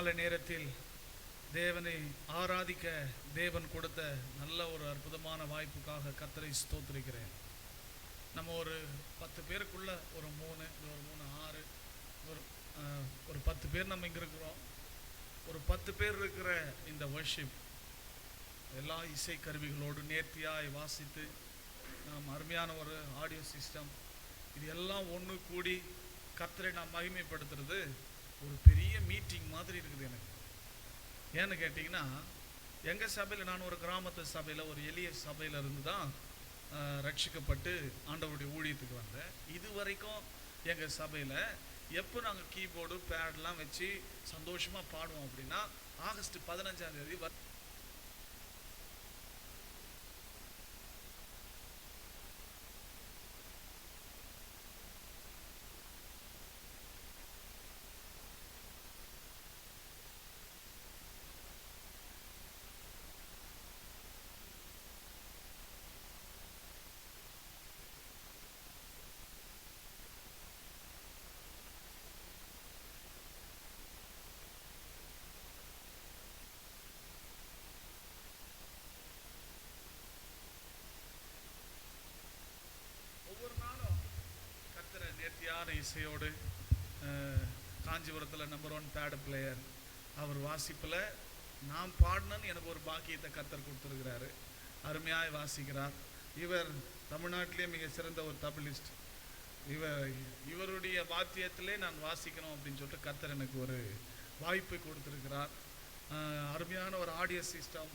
மாலை நேரத்தில் தேவனை ஆராதிக்க தேவன் கொடுத்த நல்ல ஒரு அற்புதமான வாய்ப்புக்காக கர்த்தரை ஸ்தோத்திரிக்கிறேன். நம்ம ஒரு 10 பேருக்குள்ள ஒரு 3 6 ஒரு 10 பேர் நம்ம இங்கே இருக்கிறோம். ஒரு 10 பேர் இருக்கிற இந்த வர்ஷிப் எல்லா இசை கருவிகளோடு நேர்த்தியாய் வாசித்து நாம் அருமையான ஒரு ஆடியோ சிஸ்டம் இது எல்லாம் ஒன்று கூடி கர்த்தரை நாம் மகிமைப்படுத்துறது ஒரு பெரிய மீட்டிங் மாதிரி இருக்குது எனக்கு. ஏன்னு கேட்டிங்கன்னா, எங்கள் சபையில் நான் ஒரு கிராமத்து சபையில் ஒரு எளிய சபையில் இருந்து தான் ரட்சிக்கப்பட்டு ஆண்டவருடைய ஊழியத்துக்கு வந்தேன். இது வரைக்கும் எங்கள் சபையில் எப்போ நாங்கள் கீபோர்டு பேட்லாம் வச்சு சந்தோஷமாக பாடுவோம் அப்படின்னா ஆகஸ்ட் 15ஆம் தேதி நேர்த்தியான இசையோடு காஞ்சிபுரத்தில் நம்பர் 1 பேட் பிளேயர் அவர் வாசிப்பில் நான் பாடினன்னு எனக்கு ஒரு பாக்கியத்தை கர்த்தர் கொடுத்துருக்கிறாரு. அருமையாய் வாசிக்கிறார். இவர் தமிழ்நாட்டிலே மிக சிறந்த ஒரு தபிலிஸ்ட். இவருடைய வாத்தியத்திலே நான் வாசிக்கணும் அப்படின்னு சொல்லிட்டு கர்த்தர் எனக்கு ஒரு வாய்ப்பை கொடுத்துருக்கிறார். அருமையான ஒரு ஆடியோ சிஸ்டம்.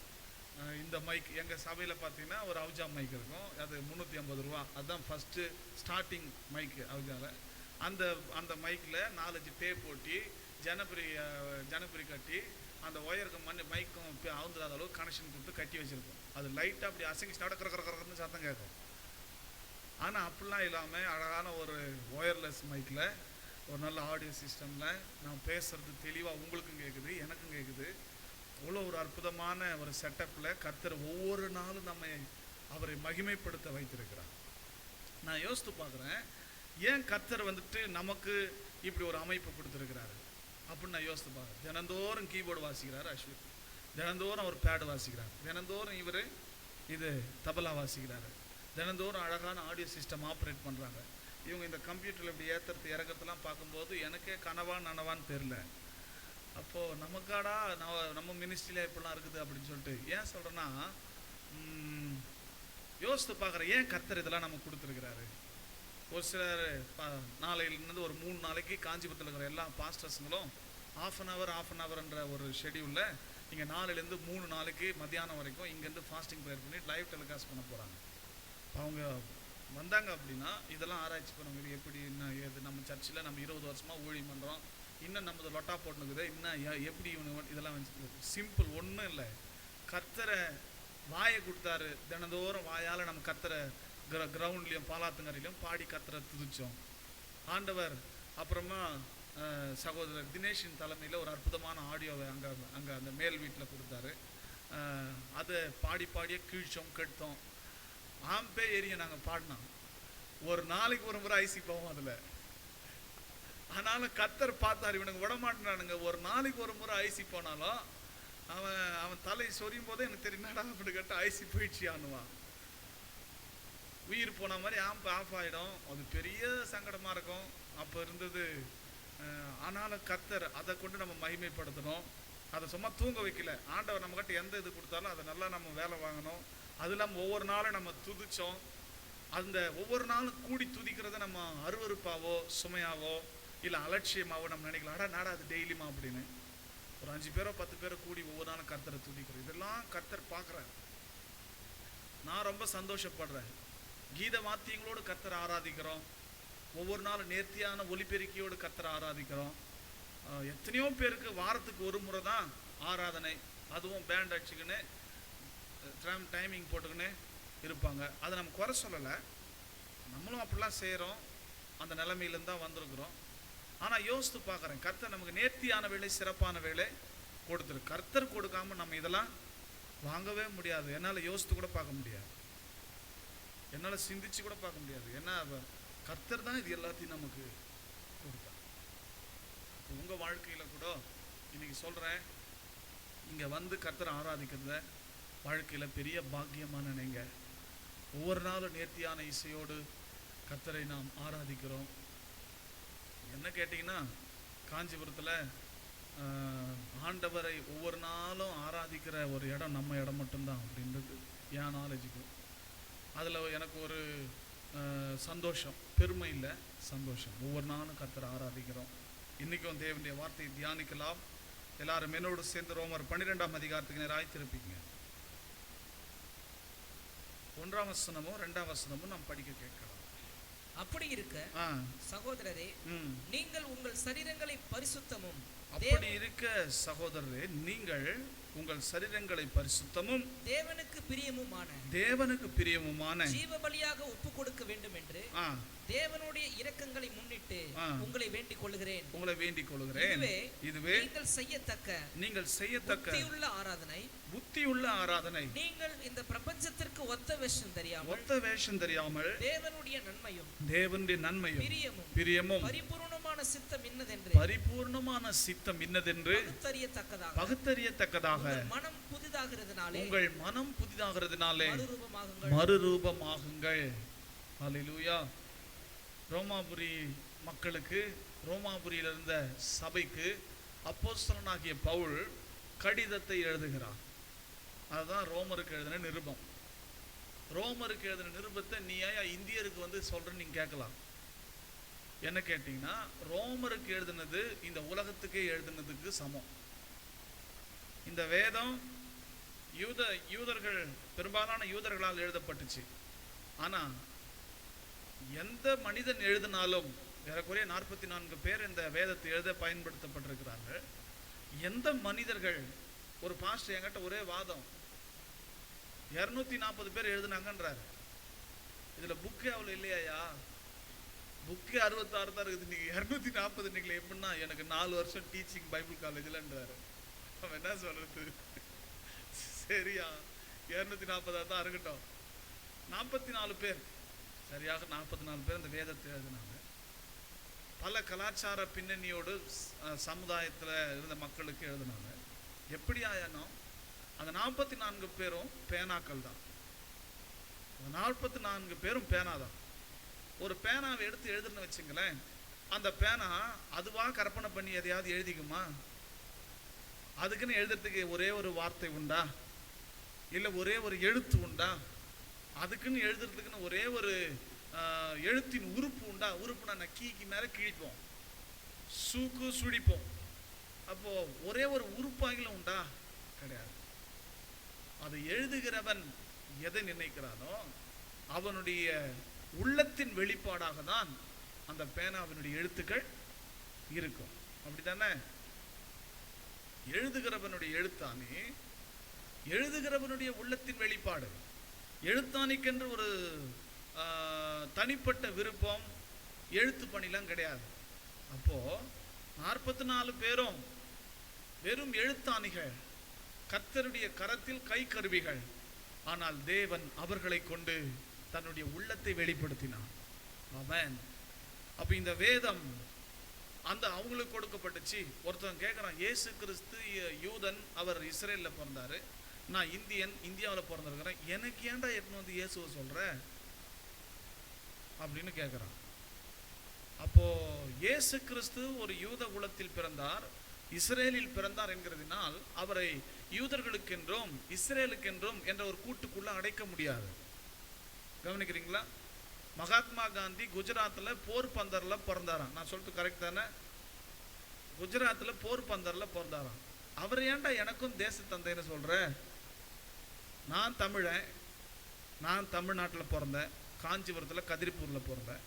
இந்த மைக் எங்கள் சபையில் பார்த்தீங்கன்னா ஒரு அவுஜா மைக் இருக்கும். அது 350 ரூபா. அதுதான் ஃபஸ்ட்டு ஸ்டார்டிங் மைக்கு அவுஜாவில். அந்த மைக்கில் 4 டேப் போட்டி ஜனப்பிரி கட்டி அந்த ஒயருக்கு மைக்கும் அவுந்துடாத அளவுக்கு கனெக்ஷன் கொடுத்து கட்டி வச்சுருக்கோம். அது லைட்டாக அப்படி அசைஞ்சு நடக்கிறன்னு சத்தம் கேட்கும். ஆனால் அப்படிலாம் இல்லாமல் அழகான ஒரு ஒயர்லெஸ் மைக்கில் ஒரு நல்ல ஆடியோ சிஸ்டமில் நான் பேசுகிறது தெளிவாக உங்களுக்கும் கேட்குது, எனக்கும் கேட்குது. அவ்வளோ ஒரு அற்புதமான ஒரு செட்டப்பில் கர்த்தர் ஒவ்வொரு நாளும் அவரை மகிமைப்படுத்த வைத்திருக்கிறார். நான் யோசித்து பார்க்குறேன், ஏன் கர்த்தர் நமக்கு இப்படி ஒரு அமைப்பு கொடுத்துருக்கிறாரு அப்படின்னு நான் யோசித்து பார்க்குறேன். தினந்தோறும் கீபோர்டு வாசிக்கிறார் அஸ்வித், தினந்தோறும் அவர் பேடு வாசிக்கிறார், தினந்தோறும் இவர் இது தபலா வாசிக்கிறாரு, தினந்தோறும் அழகான ஆடியோ சிஸ்டம் ஆப்ரேட் பண்ணுறாங்க. இவங்க இந்த கம்ப்யூட்டரில் இப்படி ஏற்றுறது இறக்கிறதுலாம் பார்க்கும்போது எனக்கே நனவான்னு தெரில. அப்போது நமக்காடா நம்ம மினிஸ்ட்ரியில் எப்படிலாம் இருக்குது அப்படின்னு சொல்லிட்டு ஏன் சொல்கிறேன்னா, யோசித்து பார்க்குறேன் ஏன் கர்த்தர் இதெல்லாம் நமக்கு கொடுத்துருக்கிறாரு. ஒரு சிலர் நாளையிலேருந்து ஒரு 3 நாளைக்கு காஞ்சிபுரத்தில் இருக்கிற எல்லா பாஸ்டர்ஸுங்களும் ஆஃப் அன் ஹவர்ன்ற ஒரு ஷெடியூலில் இங்கே 4லேருந்து 3 நாளைக்கு மத்தியானம் வரைக்கும் இங்கேருந்து ஃபாஸ்டிங் ப்ரேயர் பண்ணி லைவ் டெலிகாஸ்ட் பண்ண போகிறாங்க. அவங்க வந்தாங்க அப்படின்னா இதெல்லாம் ஆராய்ச்சி பண்ணுவாங்க. இது எப்படி இது நம்ம சர்ச்சில் நம்ம 20 வருஷமாக ஊழியம் பண்ணுறோம், இன்னும் நம்மது லொட்டா போட்டுனுக்குது, இன்னும் எப்படி இவனு இதெல்லாம் வந்து சிம்பிள் ஒன்றும் இல்லை. கர்த்தரை வாயை கொடுத்தாரு, தினந்தோறும் வாயால் நம்ம கர்த்தரை கிரவுண்ட்லேயும் பாலாத்தங்கரையிலையும் பாடி கர்த்தரை துதிச்சோம். ஆண்டவர் அப்புறமா சகோதரர் தினேஷின் தலைமையில் ஒரு அற்புதமான ஆடியோவை அங்கே அந்த மேல் வீட்டில் கொடுத்தாரு. அதை பாடியே கீழ்ச்சோம் கெடுத்தோம். ஆம்பே ஏரியை நாங்கள் பாடினோம். ஒரு நாளைக்கு ஒரு முறை ஐசி போவோம் அதில். ஆனாலும் கர்த்தர் பார்த்தார், இவனுக்கு விடமாட்டானுங்க. ஒரு நாளைக்கு ஒரு முறை ஐசி போனாலும் அவன் தலை சொரியும் போதே எனக்கு தெரியுமாடா அப்படி கேட்டு ஐசி போயிடுச்சு ஆனுவான். உயிர் போன மாதிரி ஆஃப் ஆகிடும். அது பெரிய சங்கடமாக இருக்கும். அப்போ இருந்தது. ஆனாலும் கர்த்தர் அதை கொண்டு நம்ம மகிமைப்படுத்தணும். அதை சும்மா தூங்க வைக்கல. ஆண்டவர் நம்ம கிட்ட எந்த இது கொடுத்தாலும் அதை நல்லா நம்ம வேலை வாங்கணும். அது இல்லாமல் ஒவ்வொரு நாளும் நம்ம துதிச்சோம். அந்த ஒவ்வொரு நாளும் கூடி துதிக்கிறத நம்ம அருவருப்பாவோ சுமையாவோ இல்லை அலட்சியமாவோ நம்ம நினைக்கலாம், நாடா அது டெய்லியுமா அப்படின்னு. ஒரு 5 பேரோ 10 பேரோ கூடி ஒவ்வொரு நாளும் கர்த்தரை துதிக்கிறோம். இதெல்லாம் கர்த்தர் பார்க்குறாரு. நான் ரொம்ப சந்தோஷப்படுறேன். கீத வாத்தியங்களோடு கர்த்தரை ஆராதிக்கிறோம். ஒவ்வொரு நாளும் நேர்த்தியான ஒலிபெருக்கியோடு கர்த்தரை ஆராதிக்கிறோம். எத்தனையோ பேருக்கு வாரத்துக்கு ஒரு முறை தான் ஆராதனை, அதுவும் பேண்ட் அடிச்சுக்கின்னு டைமிங் போட்டுக்கின்னு இருப்பாங்க. அதை நம்ம குறை சொல்லலை, நம்மளும் அப்படிலாம் செய்கிறோம். அந்த நிலைமையிலேருந்து தான் வந்திருக்கிறோம். ஆனால் யோசித்து பார்க்குறேன், கர்த்தர் நமக்கு நேர்த்தியான வேலை சிறப்பான வேலை கொடுத்துருக்கு. கர்த்தர் கொடுக்காம நம்ம இதெல்லாம் வாங்கவே முடியாது. என்னால் யோசித்து கூட பார்க்க முடியாது, என்னால் சிந்திச்சு கூட பார்க்க முடியாது. ஏன்னா கர்த்தர் தான் இது எல்லாத்தையும் நமக்கு கொடுத்தார். உங்கள் வாழ்க்கையில் கூட இன்னைக்கு சொல்கிறேன், இங்கே வந்து கர்த்தரை ஆராதிக்கிறத வாழ்க்கையில் பெரிய பாக்கியமாக நினைங்க. ஒவ்வொரு நாளும் நேர்த்தியான இசையோடு கர்த்தரை நாம் ஆராதிக்கிறோம். என்ன கேட்டிங்கன்னா, காஞ்சிபுரத்தில் ஆண்டவரை ஒவ்வொரு நாளும் ஆராதிக்கிற ஒரு இடம் நம்ம இடம் மட்டும்தான் அப்படின்றது என் நாலேஜுக்கு. அதில் எனக்கு ஒரு சந்தோஷம், பெருமை இல்லை, சந்தோஷம். ஒவ்வொரு நாளும் கர்த்தரை ஆராதிக்கிறோம். இன்றைக்கும் தேவனுடைய வார்த்தையை தியானிக்கலாம். எல்லாரும் என்னோடு சேர்ந்து ரோமர் 12ஆம் அதிகாரத்துக்கு நேராய் திருப்பிங்க. 1ஆம் வசனமும் 2ஆம் வசனமும் நாம் படிக்க கேட்கலாம். அப்படி இருக்க சகோதரரே, நீங்கள் உங்கள் சரீரங்களை பரிசுத்தமும் அப்படி இருக்க சகோதரரே, நீங்கள் உங்கள் சரீரங்களை பரிசுத்தமும் தேவனுக்கு பிரியமுமான ஜீவ பலியாக ஒப்பு கொடுக்க வேண்டும் என்று தேவனுடைய இரக்கங்களை முன்னிட்டு உங்களை வேண்டிக் கொள்கிறேன். இதுவே நீங்கள் செய்யத்தக்க புத்தியுள்ள ஆராதனை. நீங்கள் இந்த பிரபஞ்சத்திற்கு ஒத்த வேஷம் தெரியாமல் தேவனுடைய நன்மையும் பிரியமும் பரிபூர்ணமான சித்தம் இன்னதென்று பகுத்தறியத்தக்கதாக உங்கள் மனம் புதிதாகிறதுனாலே மறுரூபமாகுங்கள். ஹல்லேலூயா. ரோமாபுரி மக்களுக்கு, ரோமாபுரியில் இருந்த சபைக்கு அப்போஸ்தலனாகிய பவுல் கடிதத்தை எழுதுகிறார். அதுதான் ரோமருக்கு எழுதின நிருபம். ரோமருக்கு எழுதின நிருபத்தை நீ ஏன் இந்தியருக்கு வந்து சொல்றேன்னு நீங்க கேட்கலாம். என்ன கேட்டீங்கன்னா, ரோமருக்கு எழுதினது இந்த உலகத்துக்கே எழுதினதுக்கு சமம். இந்த வேதம் யூதர்கள், பெரும்பாலான யூதர்களால் எழுதப்பட்டுச்சு. ஆனா எந்த மனிதன் எழுதினாலும், ஏறக்குறைய 44 பேர் இந்த வேதத்தை எழுத பயன்படுத்தப்பட்டிருக்கிறார்கள். எந்த மனிதர்கள், ஒரு பாஸ்டர் என்கிட்ட ஒரே வாதம், 240 பேர் எழுதினாங்கன்றாரு. இதுல புக்கு அவ்வளவு இல்லையா? புக்கு 66 தான் இருக்குது. இன்னைக்கு 240 இன்னைக்கு எப்படின்னா, எனக்கு 4 வருஷம் டீச்சிங் பைபிள் காலேஜ்லன்றாரு. அவன் என்ன சொல்றது? சரியா, 240 தான் இருக்கட்டும். 44 பேர், சரியாக 44 பேர் இந்த வேதத்தை எழுதினாங்க. பல கலாச்சார பின்னணியோடு சமுதாயத்தில் இருந்த மக்களுக்கு எழுதினாங்க. எப்படி ஆயானோ அந்த 44 பேரும் பேனாக்கள் தான். 44 பேரும் பேனா தான். ஒரு பேனாவை எடுத்து எழுதுன்னு வச்சுங்களேன், அந்த பேனா அதுவா கற்பனை பண்ணி எதையாவது எழுதிக்குமா? அதுக்குன்னு எழுதுறதுக்கு ஒரே ஒரு வார்த்தை உண்டா? இல்லை ஒரே ஒரு எழுத்து உண்டா? அதுக்குன்னு எழுதுறதுக்குன்னு ஒரே ஒரு எழுத்தின் உறுப்பு உண்டா? உறுப்புனா நான் கீக்கு மேலே கிழிப்போம், சூக்கு சுடிப்போம். அப்போ ஒரே ஒரு உறுப்பாகிலும் உண்டா? கிடையாது. அதை எழுதுகிறவன் எதை நினைக்கிறானோ அவனுடைய உள்ளத்தின் வெளிப்பாடாக தான் அந்த பேனாவினுடைய எழுத்துக்கள் இருக்கும். அப்படித்தானே? எழுதுகிறவனுடைய எழுத்தானே எழுதுகிறவனுடைய உள்ளத்தின் வெளிப்பாடு. எழுத்தாணிக்கென்று ஒரு தனிப்பட்ட விருப்பம், எழுத்து பணிலாம் கிடையாது. அப்போ 44 பேரும் வெறும் எழுத்தாணிகள், கர்த்தருடைய கரத்தில் கை கருவிகள். ஆனால் தேவன் அவர்களை கொண்டு தன்னுடைய உள்ளத்தை வெளிப்படுத்தினார். ஆமென். அப்ப இந்த வேதம் அந்த அவங்களுக்கு கொடுக்கப்பட்டுச்சு. ஒருத்தன் கேட்குறான், இயேசு கிறிஸ்து யூதன், அவர் இஸ்ரேலில் பிறந்தாரு, நான் இந்தியன், இந்தியாவில் பிறந்திருக்கிறேன், எனக்கு ஏன்டா எடுத்துன்னு வந்து இயேசுவை சொல்ற அப்படின்னு கேட்குறான். அப்போ இயேசு கிறிஸ்து ஒரு யூத குலத்தில் பிறந்தார், இஸ்ரேலில் பிறந்தார் என்கிறதினால் அவரை யூதர்களுக்கென்றும் இஸ்ரேலுக்கென்றும் என்ற ஒரு கூட்டுக்குள்ள அடைக்க முடியாது. கவனிக்கிறீங்களா? மகாத்மா காந்தி குஜராத்தில் போர்பந்தரில் பிறந்தாராம். நான் சொல்றது கரெக்ட் தானே? குஜராத்தில் போர்பந்தரில் பிறந்தாராம். அவர் ஏன்டா எனக்கும் தேச தந்தைன்னு சொல்ற? நான் தமிழன், நான் தமிழ்நாட்டில் பிறந்தேன், காஞ்சிபுரத்தில் கதிர்பூரில் பிறந்தேன்.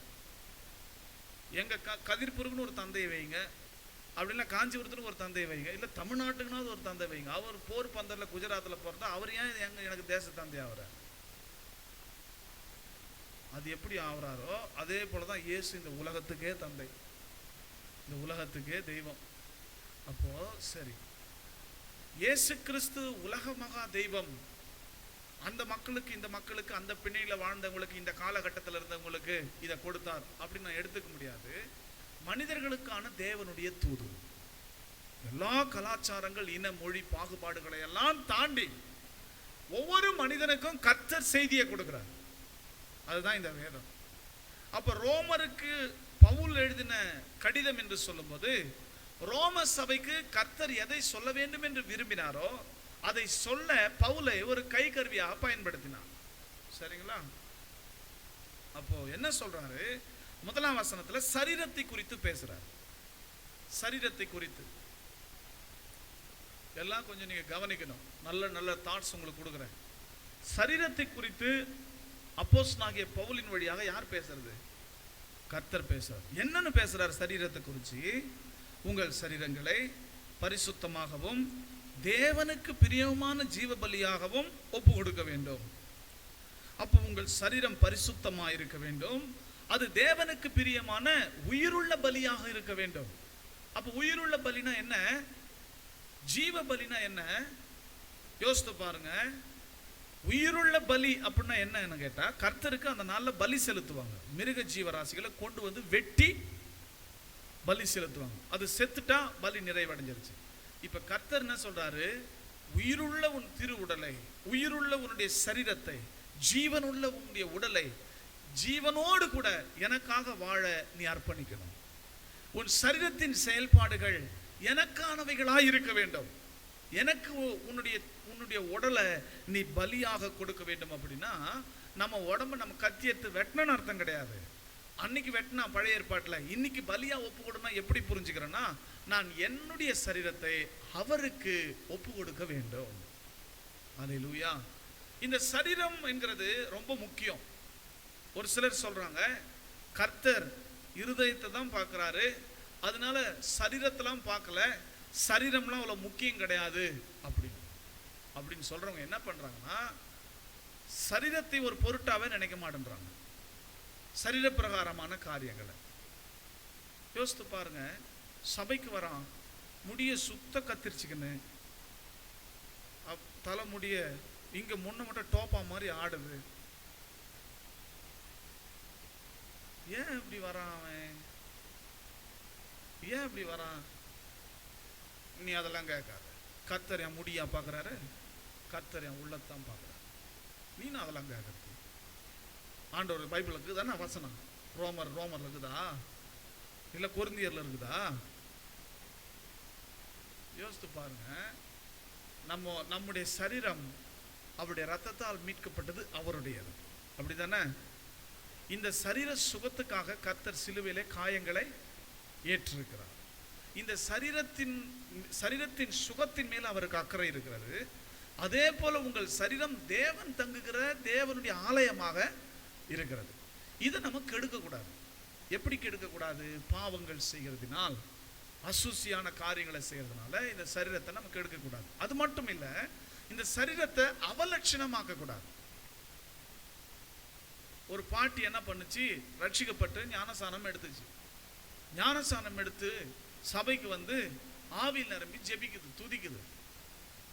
எங்கள் கதிர்பூருக்குன்னு ஒரு தந்தையை வைங்க, அப்படின்னா காஞ்சிபுரத்துக்கு ஒரு தந்தையை வைங்க, இல்லை தமிழ்நாட்டுக்குனாவது ஒரு தந்தை வைங்க. அவர் போர் பந்தரில் குஜராத்தில் பிறந்தா அவர் ஏன் எனக்கு தேச தந்தை ஆகிறார்? அது எப்படி ஆகிறாரோ அதே போல தான் இயேசு இந்த உலகத்துக்கே தந்தை, இந்த உலகத்துக்கே தெய்வம். அப்போ சரி, இயேசு கிறிஸ்து உலக மகா தெய்வம். அந்த மக்களுக்கு, இந்த மக்களுக்கு, அந்த பிணையில வாழ்ந்தவங்களுக்கு, இந்த காலகட்டத்தில் இருந்தவங்களுக்கு இதை கொடுத்தார் அப்படின்னு நான் எடுத்துக்க முடியாது. மனிதர்களுக்கான தேவனுடைய தூது. எல்லா கலாச்சாரங்கள், இன, மொழி பாகுபாடுகளை எல்லாம் தாண்டி ஒவ்வொரு மனிதனுக்கும் கர்த்தர் செய்தியை கொடுக்கிறார். அதுதான் இந்த வேதம். அப்ப ரோமருக்கு பவுல் எழுதின கடிதம் என்று சொல்லும்போது, ரோம சபைக்கு கர்த்தர் எதை சொல்ல வேண்டும் என்று விரும்பினாரோ அதை சொல்ல பவுலை ஒரு கை கருவியாக பயன்படுத்தினார். சரிங்களா? அப்போ என்ன சொல்றாரு? முதலாம் வசனத்துல சரீரத்தை குறித்து பேசுறார். சரீரத்தை குறித்து எல்லாம் கொஞ்சம் நீங்க கவனிக்கணும். நல்ல நல்ல தாட்ஸ் உங்களுக்கு கொடுக்குறேன். சரீரத்தை குறித்து அப்போஸ்தலனாகிய பவுலின் வழியாக யார் பேசுறது? கர்த்தர் பேசுறார். என்னன்னு பேசுறார் சரீரத்தை குறித்து? உங்கள் சரீரங்களை பரிசுத்தமாகவும் தேவனுக்கு பிரியமான ஜீவ பலியாகவும் ஒப்பு கொடுக்க வேண்டும். அப்போ உங்கள் சரீரம் பரிசுத்தமாக இருக்க வேண்டும். அது தேவனுக்கு பிரியமான உயிருள்ள பலியாக இருக்க வேண்டும். அப்போ உயிருள்ள பலினா என்ன? ஜீவ பலினா என்ன? யோசித்து பாருங்க. உயிருள்ள பலி அப்படின்னா என்ன கேட்டா, கர்த்தருக்கு அந்த நாளில் பலி செலுத்துவாங்க. மிருக ஜீவராசிகளை கொண்டு வந்து வெட்டி பலி செலுத்துவாங்க. அது செத்துட்டா பலி நிறைவடைஞ்சிருச்சு. இப்ப கர்த்தர் என்ன சொல்றாரு? உயிருள்ள உன் திரு உடலை, உயிருள்ள உன்னுடைய சரீரத்தை, ஜீவனுள்ள உன்னுடைய உடலை ஜீவனோடு கூட எனக்காக வாழ நீ அர்ப்பணிக்கணும். உன் சரீரத்தின் செயல்பாடுகள் எனக்கானவைகளாய் இருக்க வேண்டும். எனக்கு உன்னுடைய உடலை நீ பலியாக கொடுக்க வேண்டும். அப்படின்னா நம்ம உடம்பு நம்ம கத்தி எடுத்து வெட்டணும்னு அர்த்தம் கிடையாது. அன்னைக்கு வெட்டினா பழைய ஏற்பாட்டில், இன்னைக்கு பலியா ஒப்பு கொடுனா எப்படி புரிஞ்சுக்கிறேன்னா, நான் என்னுடைய சரீரத்தை அவருக்கு ஒப்பு கொடுக்க வேண்டும். அல்லேலூயா. இந்த சரீரம் என்கிறது ரொம்ப முக்கியம். ஒரு சிலர் சொல்றாங்க கர்த்தர் இருதயத்தை தான் பார்க்கிறாரு, அதனால சரீரத்தெல்லாம் பார்க்கல, சரீரம்லாம் அவ்வளவு முக்கியம் கிடையாது அப்படின்னு சொல்றவங்க என்ன பண்றாங்கன்னா, சரீரத்தை ஒரு பொருட்டாவே நினைக்க மாட்டேன்றாங்க. சரீர பிரகாரமான காரியங்களை யோசித்து பாருங்க. சபைக்கு வரான், முடிய சுத்த கத்திரிச்சுக்கின்னு, தலை முடிய இங்க முன்ன மட்டும் டோப்பா மாதிரி ஆடுது. ஏன் இப்படி வரான் அவன்? ஏன் இப்படி வரான்? நீ அதெல்லாம் கேட்காத. கர்த்தர் என் முடியா பார்க்குறாரு, கர்த்தர் என் உள்ளத்தான் பார்க்குறாரு. நீ அதெல்லாம் கேட்கறது. ஆண்டவர் பைபிள் இருக்குதானே வசனம்? ரோமர்ல இருக்குதா, இல்லை கொரிந்தியர்ல இருக்குதா? யோசித்து பாருங்க. நம்முடைய சரீரம் அவருடைய ரத்தத்தால் மீட்கப்பட்டது, அவருடையது. அப்படிதானே? இந்த சரீர சுகத்துக்காக கர்த்தர் சிலுவையிலே காயங்களை ஏற்றிருக்கிறார். இந்த சரீரத்தின் சுகத்தின் மேல் அவருக்கு அக்கறை இருக்கிறது. அதே போல உங்கள் சரீரம் தேவன் தங்குகிற தேவனுடைய ஆலயமாக இருக்கிறது. இதை நம்ம கெடுக்க கூடாது. எப்படி கெடுக்க கூடாது? பாவங்கள் செய்கிறதுனால், அசுசியான காரியங்களை செய்யறதுனால இந்த சரீரத்தை நம்ம கெடுக்க கூடாது. அது மட்டும் இல்ல, இந்த சரீரத்தை அவலட்சணமாக்க கூடாது. ஒரு பாட்டி என்ன பண்ணுச்சு? ரட்சிக்கப்பட்டு ஞானசானம் எடுத்துச்சு. ஞானசானம் எடுத்து சபைக்கு வந்து ஆவியில் நிரம்பி ஜெபிக்குது, துதிக்குது.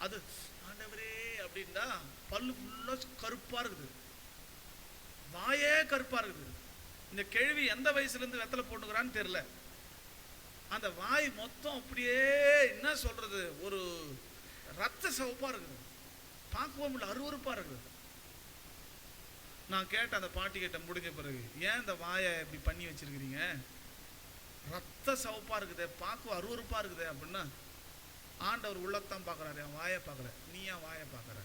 அது ஆண்டவரே அப்படின்னா பல்லு ஃபுல்லா கருப்பா இருக்குது, வாயே கருப்பா இருக்குது. இந்த கேள்வி எந்த வயசுல இருந்து வெத்தலை போட்டுக்கிறான்னு தெரியல. அந்த வாய் மொத்தம் அப்படியே என்ன சொல்றது, ஒரு ரத்த சிவப்பா இருக்குது, பார்க்கவும் இல்லை, அருவருப்பா இருக்குது. நான் கேட்டேன் அந்த பாட்டி கிட்ட முடிஞ்ச பிறகு, ஏன் இந்த வாயை இப்படி பண்ணி வச்சிருக்கிறீங்க? ரத்த சிவப்பா இருக்குது, பார்க்க அருவருப்பா இருக்குது அப்படின்னா, ஆண்டவர் உள்ளத்தான் பார்க்குறாரு, என் வாயை பார்க்கல. நீ ஏன் வாயை பார்க்குற?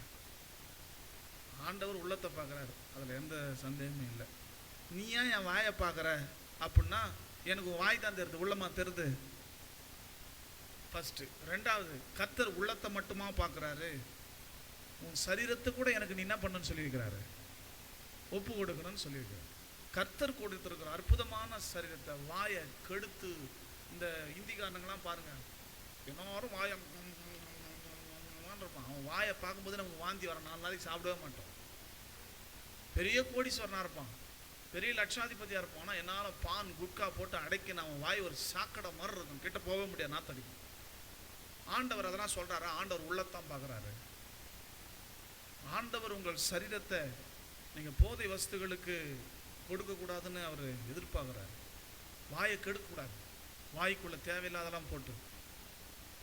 ஆண்டவர் உள்ளத்தை பார்க்குறாரு, அதில் எந்த சந்தேகமும் இல்லை. நீ ஏன் என் வாயை பார்க்குற அப்படின்னா, எனக்கு வாய் தான் தெரியுது, உள்ளமா தெரியுது ஃபர்ஸ்ட். ரெண்டாவது, கர்த்தர் உள்ளத்தை மட்டுமா பார்க்குறாரு? உன் சரீரத்தை கூட எனக்கு நீ என்ன பண்ணணும்னு சொல்லியிருக்கிறாரு, ஒப்பு கொடுக்கணும்னு சொல்லியிருக்கிறார். கர்த்தர் கொடுத்திருக்கிற அற்புதமான சரீரத்தை வாயை கெடுத்து, இந்த இந்திக்காரங்களாம் பாருங்க, எல்லாரும் வாயை இருப்பான். அவன் வாயை பார்க்கும்போது நமக்கு வாந்தி வர, 4 நாளைக்கு சாப்பிடவே மாட்டோம். பெரிய கோடீஸ்வரனா இருப்பான், பெரிய லட்சாதிபதியா இருப்பான், ஆனால் என்னால் பான் குட்கா போட்டு அடைக்க அவன் வாய் ஒரு சாக்கடை மாதிரி இருக்கும், கிட்ட போக முடியாது, நாத்தடிக்கும். ஆண்டவர் அதெல்லாம் சொல்றாரு, ஆண்டவர் உள்ளத்தான் பார்க்குறாரு. ஆண்டவர் உங்கள் சரீரத்தை நீங்க போதை வஸ்துகளுக்கு கொடுக்க கூடாதுன்னு அவர் எதிர்பார்க்கிறார். வாயை கெடுக்க கூடாது, வாய்க்குள்ள தேவையில்லாதெல்லாம் போட்டு.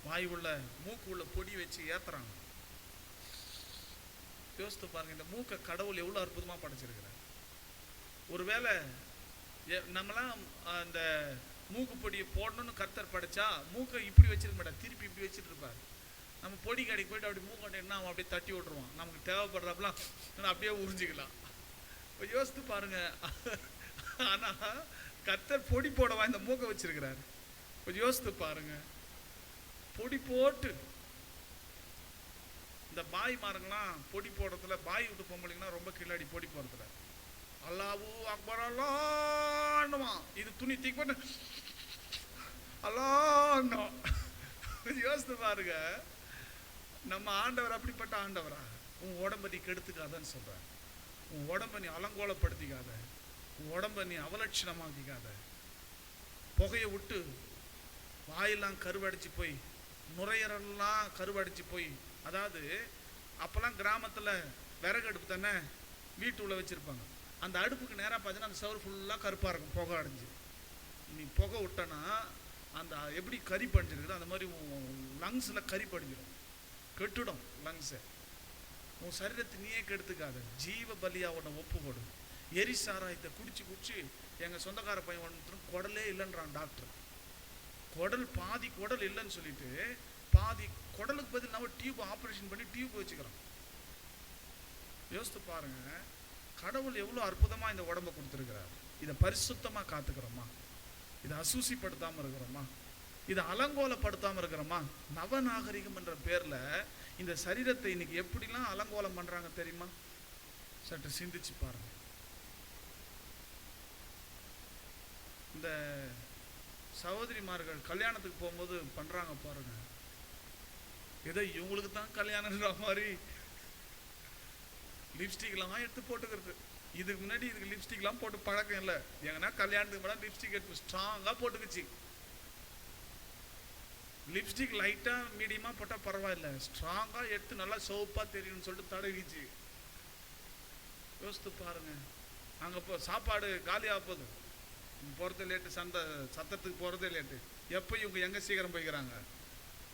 வாய் உள்ள மூக்கு உள்ள பொடி வச்சு ஏத்துறாங்க. யோசித்து பாருங்க, இந்த மூக்கை கடவுள் எவ்வளோ அற்புதமாக படைச்சிருக்கிறார். ஒருவேளை நம்மளாம் அந்த மூக்கு பொடியை போடணும்னு கர்த்தர் படைச்சா மூக்கை இப்படி வச்சிருக்க மாட்டார், திருப்பி இப்படி வச்சுட்டு இருப்பார். நம்ம பொடி கடைக்கு போயிட்டு அப்படி மூக்கை என்ன அவன் அப்படியே தட்டி விட்டுருவான். நமக்கு தேவைப்படுறப்பெல்லாம் அப்படியே உறிஞ்சிக்கலாம். இப்போ யோசித்து பாருங்க. ஆனால் கர்த்தர் பொடி போடவா இந்த மூக்கை வச்சிருக்கிறார். கொஞ்சம் யோசித்து பாருங்க. பொடி போட்டு இந்த பாய் மாருங்களாம் பொடி போடுறதுல, பாய் விட்டு பொம்பளைங்கன்னா ரொம்ப கில்லாடி பொடி போடுறதுல. அல்லாஹு அக்பர் அல்லாஹ்னுமா, இது துணி தூக்கி போட்டு அல்லாஹ்னு. யோசித்து பாருங்க. நம்ம ஆண்டவர் அப்படிப்பட்ட ஆண்டவரா? உன் உடம்ப நீ கெடுத்துக்காதன்னு சொல்ற. உன் உடம்ப நீ அலங்கோலப்படுத்திக்காத, உன் உடம்ப நீ அவலட்சணமாக்கிக்காத. புகையை விட்டு வாயெல்லாம் கருவடைச்சு போய், நுரையீரல்லாம் கருவடைச்சு போய், அதாவது அப்போல்லாம் கிராமத்தில் விறகு அடுப்பு தானே வீட்டு உள்ள வச்சுருப்பாங்க. அந்த அடுப்புக்கு நேராக பார்த்தீங்கன்னா அந்த சவுறு ஃபுல்லாக கருப்பாக இருக்கும், புகை அடைஞ்சு. நீ புகை விட்டனா அந்த எப்படி கறி படிஞ்சிருக்குதோ அந்த மாதிரி லங்ஸில் கறி படிஞ்சிடும், கெட்டுடும் லங்ஸை. உன் சரீரத்தை நீயே கெடுத்துக்காத. ஜீவ பலியாக உன்னை ஒப்பு கொடு. எரி சாராயத்தை குடிச்சு குடிச்சு எங்கள் சொந்தக்கார பையன் ஒன்று குடலே இல்லைன்றான் டாக்டர். குடல் பாதி குடல் இல்லைன்னு சொல்லிட்டு பாதி குடலுக்கு பதில் நம்ம டியூப் ஆப்ரேஷன் பண்ணி டியூப் வச்சுக்கிறோம். யோசித்து பாருங்க, கடவுள் எவ்வளோ அற்புதமாக இந்த உடம்பை கொடுத்துருக்கிறார். இதை பரிசுத்தமாக காத்துக்கிறோமா? இதை அசூசிப்படுத்தாமல் இருக்கிறோமா? இதை அலங்கோலப்படுத்தாமல் இருக்கிறோமா? நவநாகரிகம் என்ற பேரில் இந்த சரீரத்தை இன்னைக்கு எப்படிலாம் அலங்கோலம் பண்ணுறாங்க தெரியுமா? சற்று சிந்திச்சு பாருங்க. இந்த சகோதரிமார்கள் கல்யாணத்துக்கு போகும்போது பண்ணுறாங்க பாருங்க, ஏதோ இவங்களுக்கு தான் கல்யாணம்ன்ற மாதிரி லிப்ஸ்டிக்லாம் எடுத்து போட்டுக்கிறது. இதுக்கு முன்னாடி இதுக்கு லிப்ஸ்டிக்லாம் போட்டு பழக்கம் இல்லை. எங்கன்னா கல்யாணத்துக்கு மேலே லிப்ஸ்டிக் எடுத்து ஸ்ட்ராங்காக போட்டுக்குச்சு. லிப்ஸ்டிக் லைட்டாக மீடியமாக போட்டால் பரவாயில்ல, ஸ்ட்ராங்காக எடுத்து நல்லா சோப்பாக தெரியும்னு சொல்லிட்டு தடவிச்சு. யோசித்து பாருங்க. அங்கே இப்போ சாப்பாடு காலியாக போகுது, போகிறதே லேட்டு, சத்திரத்துக்கு போகிறதே லேட்டு. எப்போ இவங்க எங்கே சீக்கிரம் போய்க்கிறாங்க?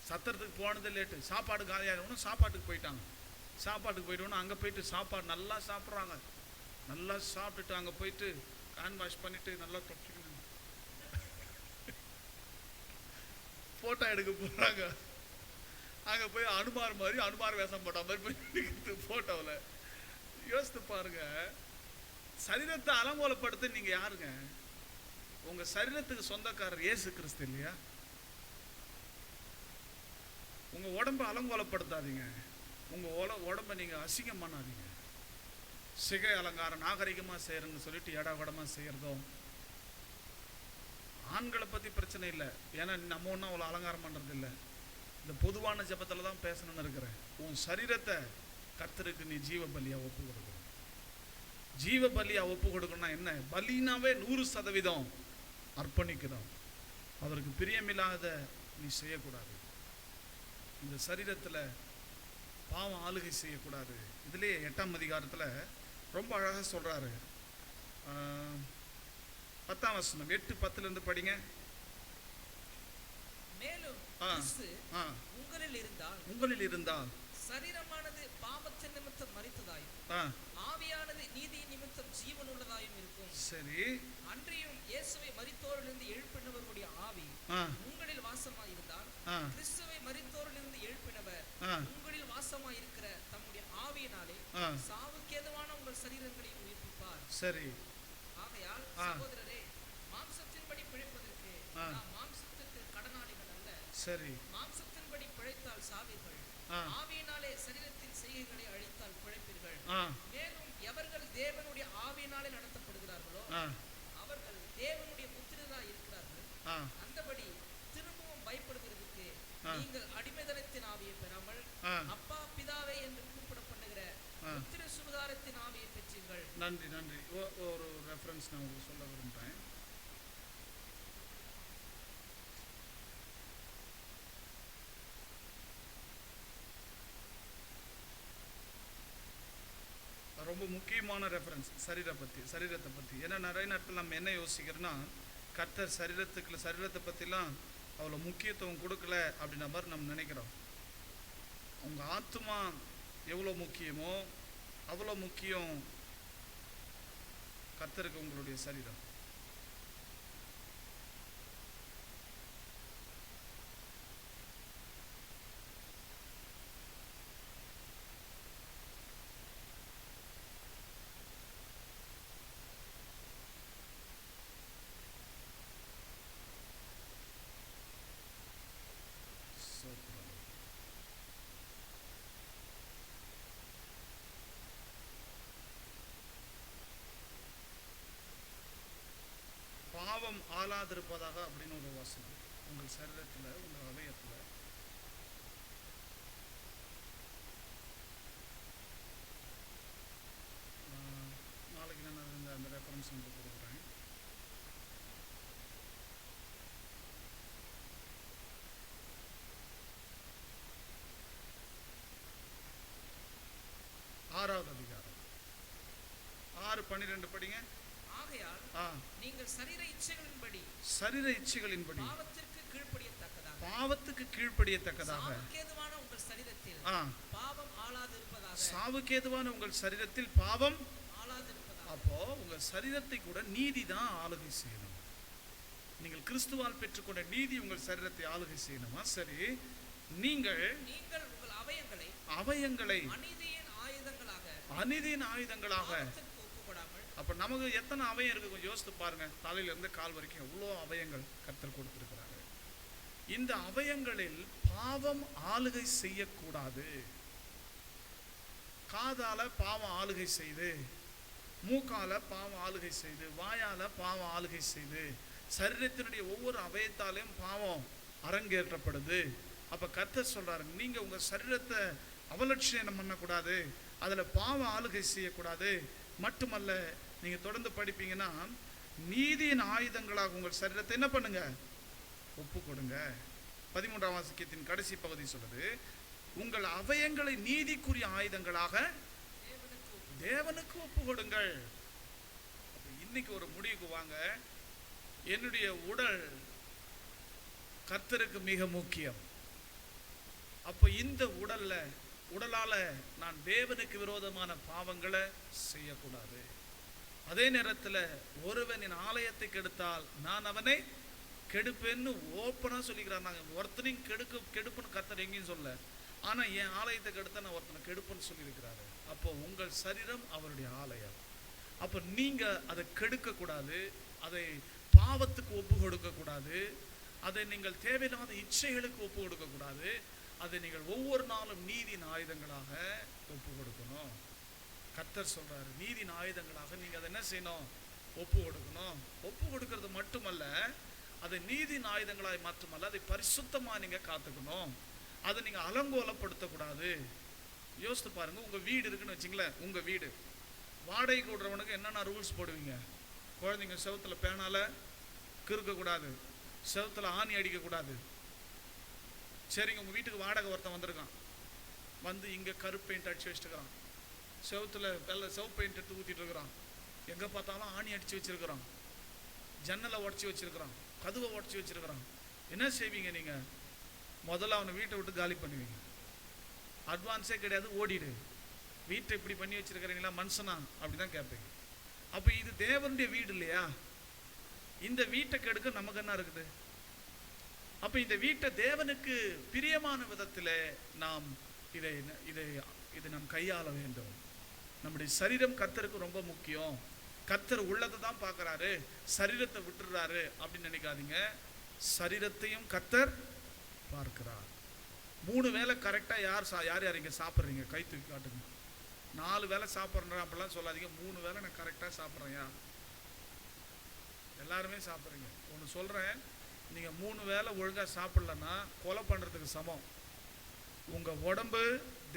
சத்திரத்துக்கு போனதே லேட்டு. சாப்பாடு காலியாகணும், சாப்பாட்டுக்கு போயிட்டாங்க. சாப்பாட்டுக்கு போயிட்டோன்னா அங்கே போயிட்டு சாப்பாடு நல்லா சாப்பிட்றாங்க. நல்லா சாப்பிட்டுட்டு அங்கே போயிட்டு ஹேண்ட் வாஷ் பண்ணிட்டு நல்லா தொப்பிக்கணும், ஃபோட்டோ எடுக்க போகிறாங்க. அங்கே போய் அனுமார் மாதிரி அனுமார் வேஷம் போட்ட மாதிரி போய் ஃபோட்டோவில். யோசித்து பாருங்க, சரீரத்தை அலங்கோலப்படுத்த நீங்கள் யாருங்க? உங்கள் சரீரத்துக்கு சொந்தக்காரர் இயேசு கிறிஸ்து இல்லையா? உங்கள் உடம்பை அலங்கோலப்படுத்தாதீங்க. உங்கள் உடம்பை நீங்கள் அசிங்கம் பண்ணாதீங்க. சிகை அலங்காரம் நாகரிகமாக செய்கிறேன்னு சொல்லிட்டு இட உடமாக செய்கிறதோ. ஆண்களை பற்றி பிரச்சனை இல்லை, ஏன்னா நம்ம ஒன்றும் அவ்வளோ அலங்காரம் பண்ணுறது இல்லை. இந்த பொதுவான ஜபத்தில் தான் பேசணும்னு இருக்கிறேன். உன் சரீரத்தை கர்த்தருக்கு நீ ஜீவ பலியாக ஒப்பு கொடுக்கணும். ஜீவ பலியாக ஒப்பு கொடுக்கணும்னா என்ன? பலினாவே 100% அர்ப்பணிக்கணும். அவருக்கு பிரியமில்லாத நீ செய்யக்கூடாது. இந்த சரீரத்தில் பாவம் ஆளுகை செய்யக்கூடாது. இதுலேயே 8ஆம் அதிகாரத்தில் ரொம்ப அழகாக சொல்கிறாரு. 10ஆம் வசனம் 8:10 படிங்க. மேலும் உங்களில் இருந்தால் சரீரமானது பாவத்தின் நிமித்தம் மரித்ததாயும் ஆவியானது நீதியின் நிமித்தம் ஜீவன் உள்ளதாயும் இருக்கும். சரி. அன்றியும் இயேசுவை மரித்தோரிலிருந்து எழுப்பினவருடைய ஆவி உங்களில் வாசமாயிருந்தால் கிறிஸ்துவை மரித்தோரிலிருந்து எழுப்பினவர் உங்களில் வாசமாயிருக்கிற தம்முடைய ஆவியினாலே சாவுக்கு ஏதுவான உங்கள் சரீரங்களை உயிர்ப்பிப்பார். சரி. ஆகையால் சகோதரரே, மாம்சத்தின்படி பிழைப்பதற்கு நாம் மாம்சத்திற்கு கடனாளிகள் அல்ல. சரி. மாம்சத்தின்படி பிழைத்தால் சாவீர்கள், ஆவியினாலே சரீரத்தின் செய்கைகளை அழித்தால் பிழைப்பீர்கள். மேலும் எவர்கள் தேவனுடைய ஆவியினாலே நடத்தப்படுகிறார்களோ அவர்கள் தேவனுடைய புத்திரராய் இருக்கிறார்கள். அந்தபடி திரும்பவும் பயப்படுகிறதுக்கு நீங்கள் அடிமைதனத்தின் ஆவியை பெறாமல் அப்பா பிதாவே என்று கூப்பிட பண்ணுகிற புத்திர சுகாரத்தின் ஆவியை பெற்றீர்கள். நன்றி நன்றி. ஒரு ரெஃபரன்ஸ் நான் உங்களுக்கு சொல்ல விரும்புகிறேன். ரொம்ப முக்கியமான ரெஃபரன்ஸ் சரீரத்தை பற்றி. ஏன்னா நிறைய நேரத்தில் நம்ம என்ன யோசிக்கிறோன்னா, கர்த்தர் சரீரத்தை பற்றிலாம் அவ்வளோ முக்கியத்துவம் கொடுக்கல அப்படின்ற மாதிரி நம்ம நினைக்கிறோம். உங்கள் ஆத்மா எவ்வளோ முக்கியமோ அவ்வளோ முக்கியம் கர்த்தருக்கு உங்களுடைய சரீரம். பாவம் ஆளாதிருப்பதாக அப்படின்னு ஒரு வசனம் உங்கள் சரீரத்தில், உங்கள் அவயத்தில். நாளைக்கு நான் அந்த ரெஃபரன்ஸ் உங்களுக்கு கொடுக்குறேன். ஆறாவது அதிகாரம் 6:12 படிங்க. ஆகையால் நீங்கள் சரீர இச்சைகளின்படி பாவத்துக்கு கீழ்ப்படியத்தக்கதாக சாவுக்கேதுவான உங்கள் சரீரத்தில் பாவம் ஆளாதிருப்பதாக. அப்போ உங்க சரீரத்தை கூட நீதி தான் ஆளுகை செய்யணும். நீங்கள் கிறிஸ்துவால் பெற்றுக்கொண்ட நீதி உங்கள் சரீரத்தை ஆளுகை செய்யணுமா? சரி, நீங்கள் உங்கள் அவயங்களை அநீதியின் ஆயுதங்களாக. அப்ப நமக்கு எத்தனை அவயம் இருக்கு கொஞ்சம் யோசித்து பாருங்க. தலையில இருந்து கால் வரைக்கும் எவ்வளோ அவயங்கள் கர்த்தர் கொடுத்திருக்கிறாரு. இந்த அவயங்களில் பாவம் ஆளுகை செய்யக்கூடாது. காதால பாவம் ஆளுகை செய்து, மூக்கால பாவம் ஆளுகை செய்து, வாயால பாவம் ஆளுகை செய்து, சரீரத்தினுடைய ஒவ்வொரு அவயத்தாலையும் பாவம் அரங்கேற்றப்படுது. அப்ப கர்த்தர் சொல்றாரு, நீங்க உங்க சரீரத்தை அவலட்சணம் பண்ணக்கூடாது, அதுல பாவம் ஆளுகை செய்யக்கூடாது. மட்டுமல்ல, நீங்க தொடர்ந்து படிப்பீங்கன்னா நீதியின் ஆயுதங்களாக உங்கள் சரீரத்தை என்ன பண்ணுங்க? ஒப்பு கொடுங்க. 13ஆம் வாக்கியத்தின் கடைசி பகுதி சொல்லுது, உங்கள் அவயங்களை நீதிக்குரிய ஆயுதங்களாக தேவனுக்கு ஒப்பு கொடுங்கள். இன்னைக்கு ஒரு முடிவுக்கு வாங்க, என்னுடைய உடல் கர்த்தருக்கு மிக முக்கியம். அப்போ இந்த உடலால நான் தேவனுக்கு விரோதமான பாவங்களை செய்யக்கூடாது. அதே நேரத்தில் ஒருவனின் ஆலயத்தை கெடுத்தால் நான் அவனை கெடுப்பேன்னு ஓப்பனா சொல்லிக்கிறார். நாங்கள் ஒருத்தனையும் கெடுப்புன்னு கர்த்தர் எங்கேயும் சொல்ல, ஆனா என் ஆலயத்தை கெடுத்தா நான் ஒருத்தனை கெடுப்புன்னு சொல்லியிருக்கிறாரு. அப்போ உங்கள் சரீரம் அவருடைய ஆலயம். அப்போ நீங்க அதை கெடுக்க கூடாது, அதை பாவத்துக்கு ஒப்பு கொடுக்க கூடாது, அதை நீங்கள் தேவையில்லாத இச்சைகளுக்கு ஒப்பு கொடுக்க கூடாது. அதை நீங்கள் ஒவ்வொரு நாளும் நீதியின் ஆயுதங்களாக ஒப்பு கொடுக்கணும். கர்த்தர் சொல்றாரு, நீதியின் ஆயுதங்களாக நீங்க அதை என்ன செய்யணும்? ஒப்பு கொடுக்கணும். ஒப்பு கொடுக்கறது மட்டுமல்ல, அதை நீதியின் ஆயுதங்களாய் மட்டுமல்ல, அதை பரிசுத்தமா நீங்க காத்துக்கணும். அதை நீங்க அலங்கோலப்படுத்தக்கூடாது. யோசித்து பாருங்க, உங்க வீடு இருக்குன்னு வச்சுங்களேன். உங்க வீடு வாடகைக்கு விடுறவனுக்கு என்னென்ன ரூல்ஸ் போடுவீங்க? குழந்தைங்க செவத்துல பேனால கிறுக்க கூடாது, செவத்துல ஆணி அடிக்க கூடாது. சரிங்க, உங்க வீட்டுக்கு வாடகை ஒருத்தன் வந்திருக்கான், வந்து இங்க கருப்பு பெயிண்ட் அடிச்சு வச்சுட்டுக்கிறான், செவத்துல செவப்பு பெயிண்ட் எடுத்து ஊத்திட்டு இருக்கிறான், எங்க பார்த்தாலும் ஆணி அடிச்சு வச்சிருக்கிறான், ஜன்னலை உடச்சி வச்சிருக்கிறான், கதவை உடச்சி வச்சிருக்கிறான். என்ன செய்வீங்க நீங்க? முதல்ல அவனை வீட்டை விட்டு காலி பண்ணுவீங்க. அட்வான்ஸே கிடையாது, ஓடிடு. வீட்டை இப்படி பண்ணி வச்சிருக்கிறீங்களா மனுஷனா அப்படிதான் கேட்பீங்க. அப்ப இது தேவனுடைய வீடு இல்லையா? இந்த வீட்டை கெடுக்க நமக்கு என்ன இருக்குது? அப்ப இந்த வீட்டை தேவனுக்கு பிரியமான விதத்தில் நாம் இதை நாம் கையாள வேண்டும். நம்முடைய சரீரம் கர்த்தருக்கு ரொம்ப முக்கியம். கர்த்தர் உள்ளதை தான் பார்க்கறாரு, சரீரத்தை விட்டுறாரு அப்படின்னு நினைக்காதீங்க. சரீரத்தையும் கர்த்தர் பார்க்கிறார். 3 வேளை கரெக்டா யார் இங்க சாப்பிட்றீங்க? கை தூக்கி காட்டுங்க. 4 வேளை சாப்பிட்றேன் அப்படிலாம் சொல்லாதீங்க. 3 வேளை நான் கரெக்டா சாப்பிட்றேன். எல்லாருமே சாப்பிட்றீங்க. ஒன்று சொல்றேன், நீங்க 3 வேளை ஒழுங்கா சாப்பிடலன்னா கொலை பண்றதுக்கு சமம். உங்க உடம்பு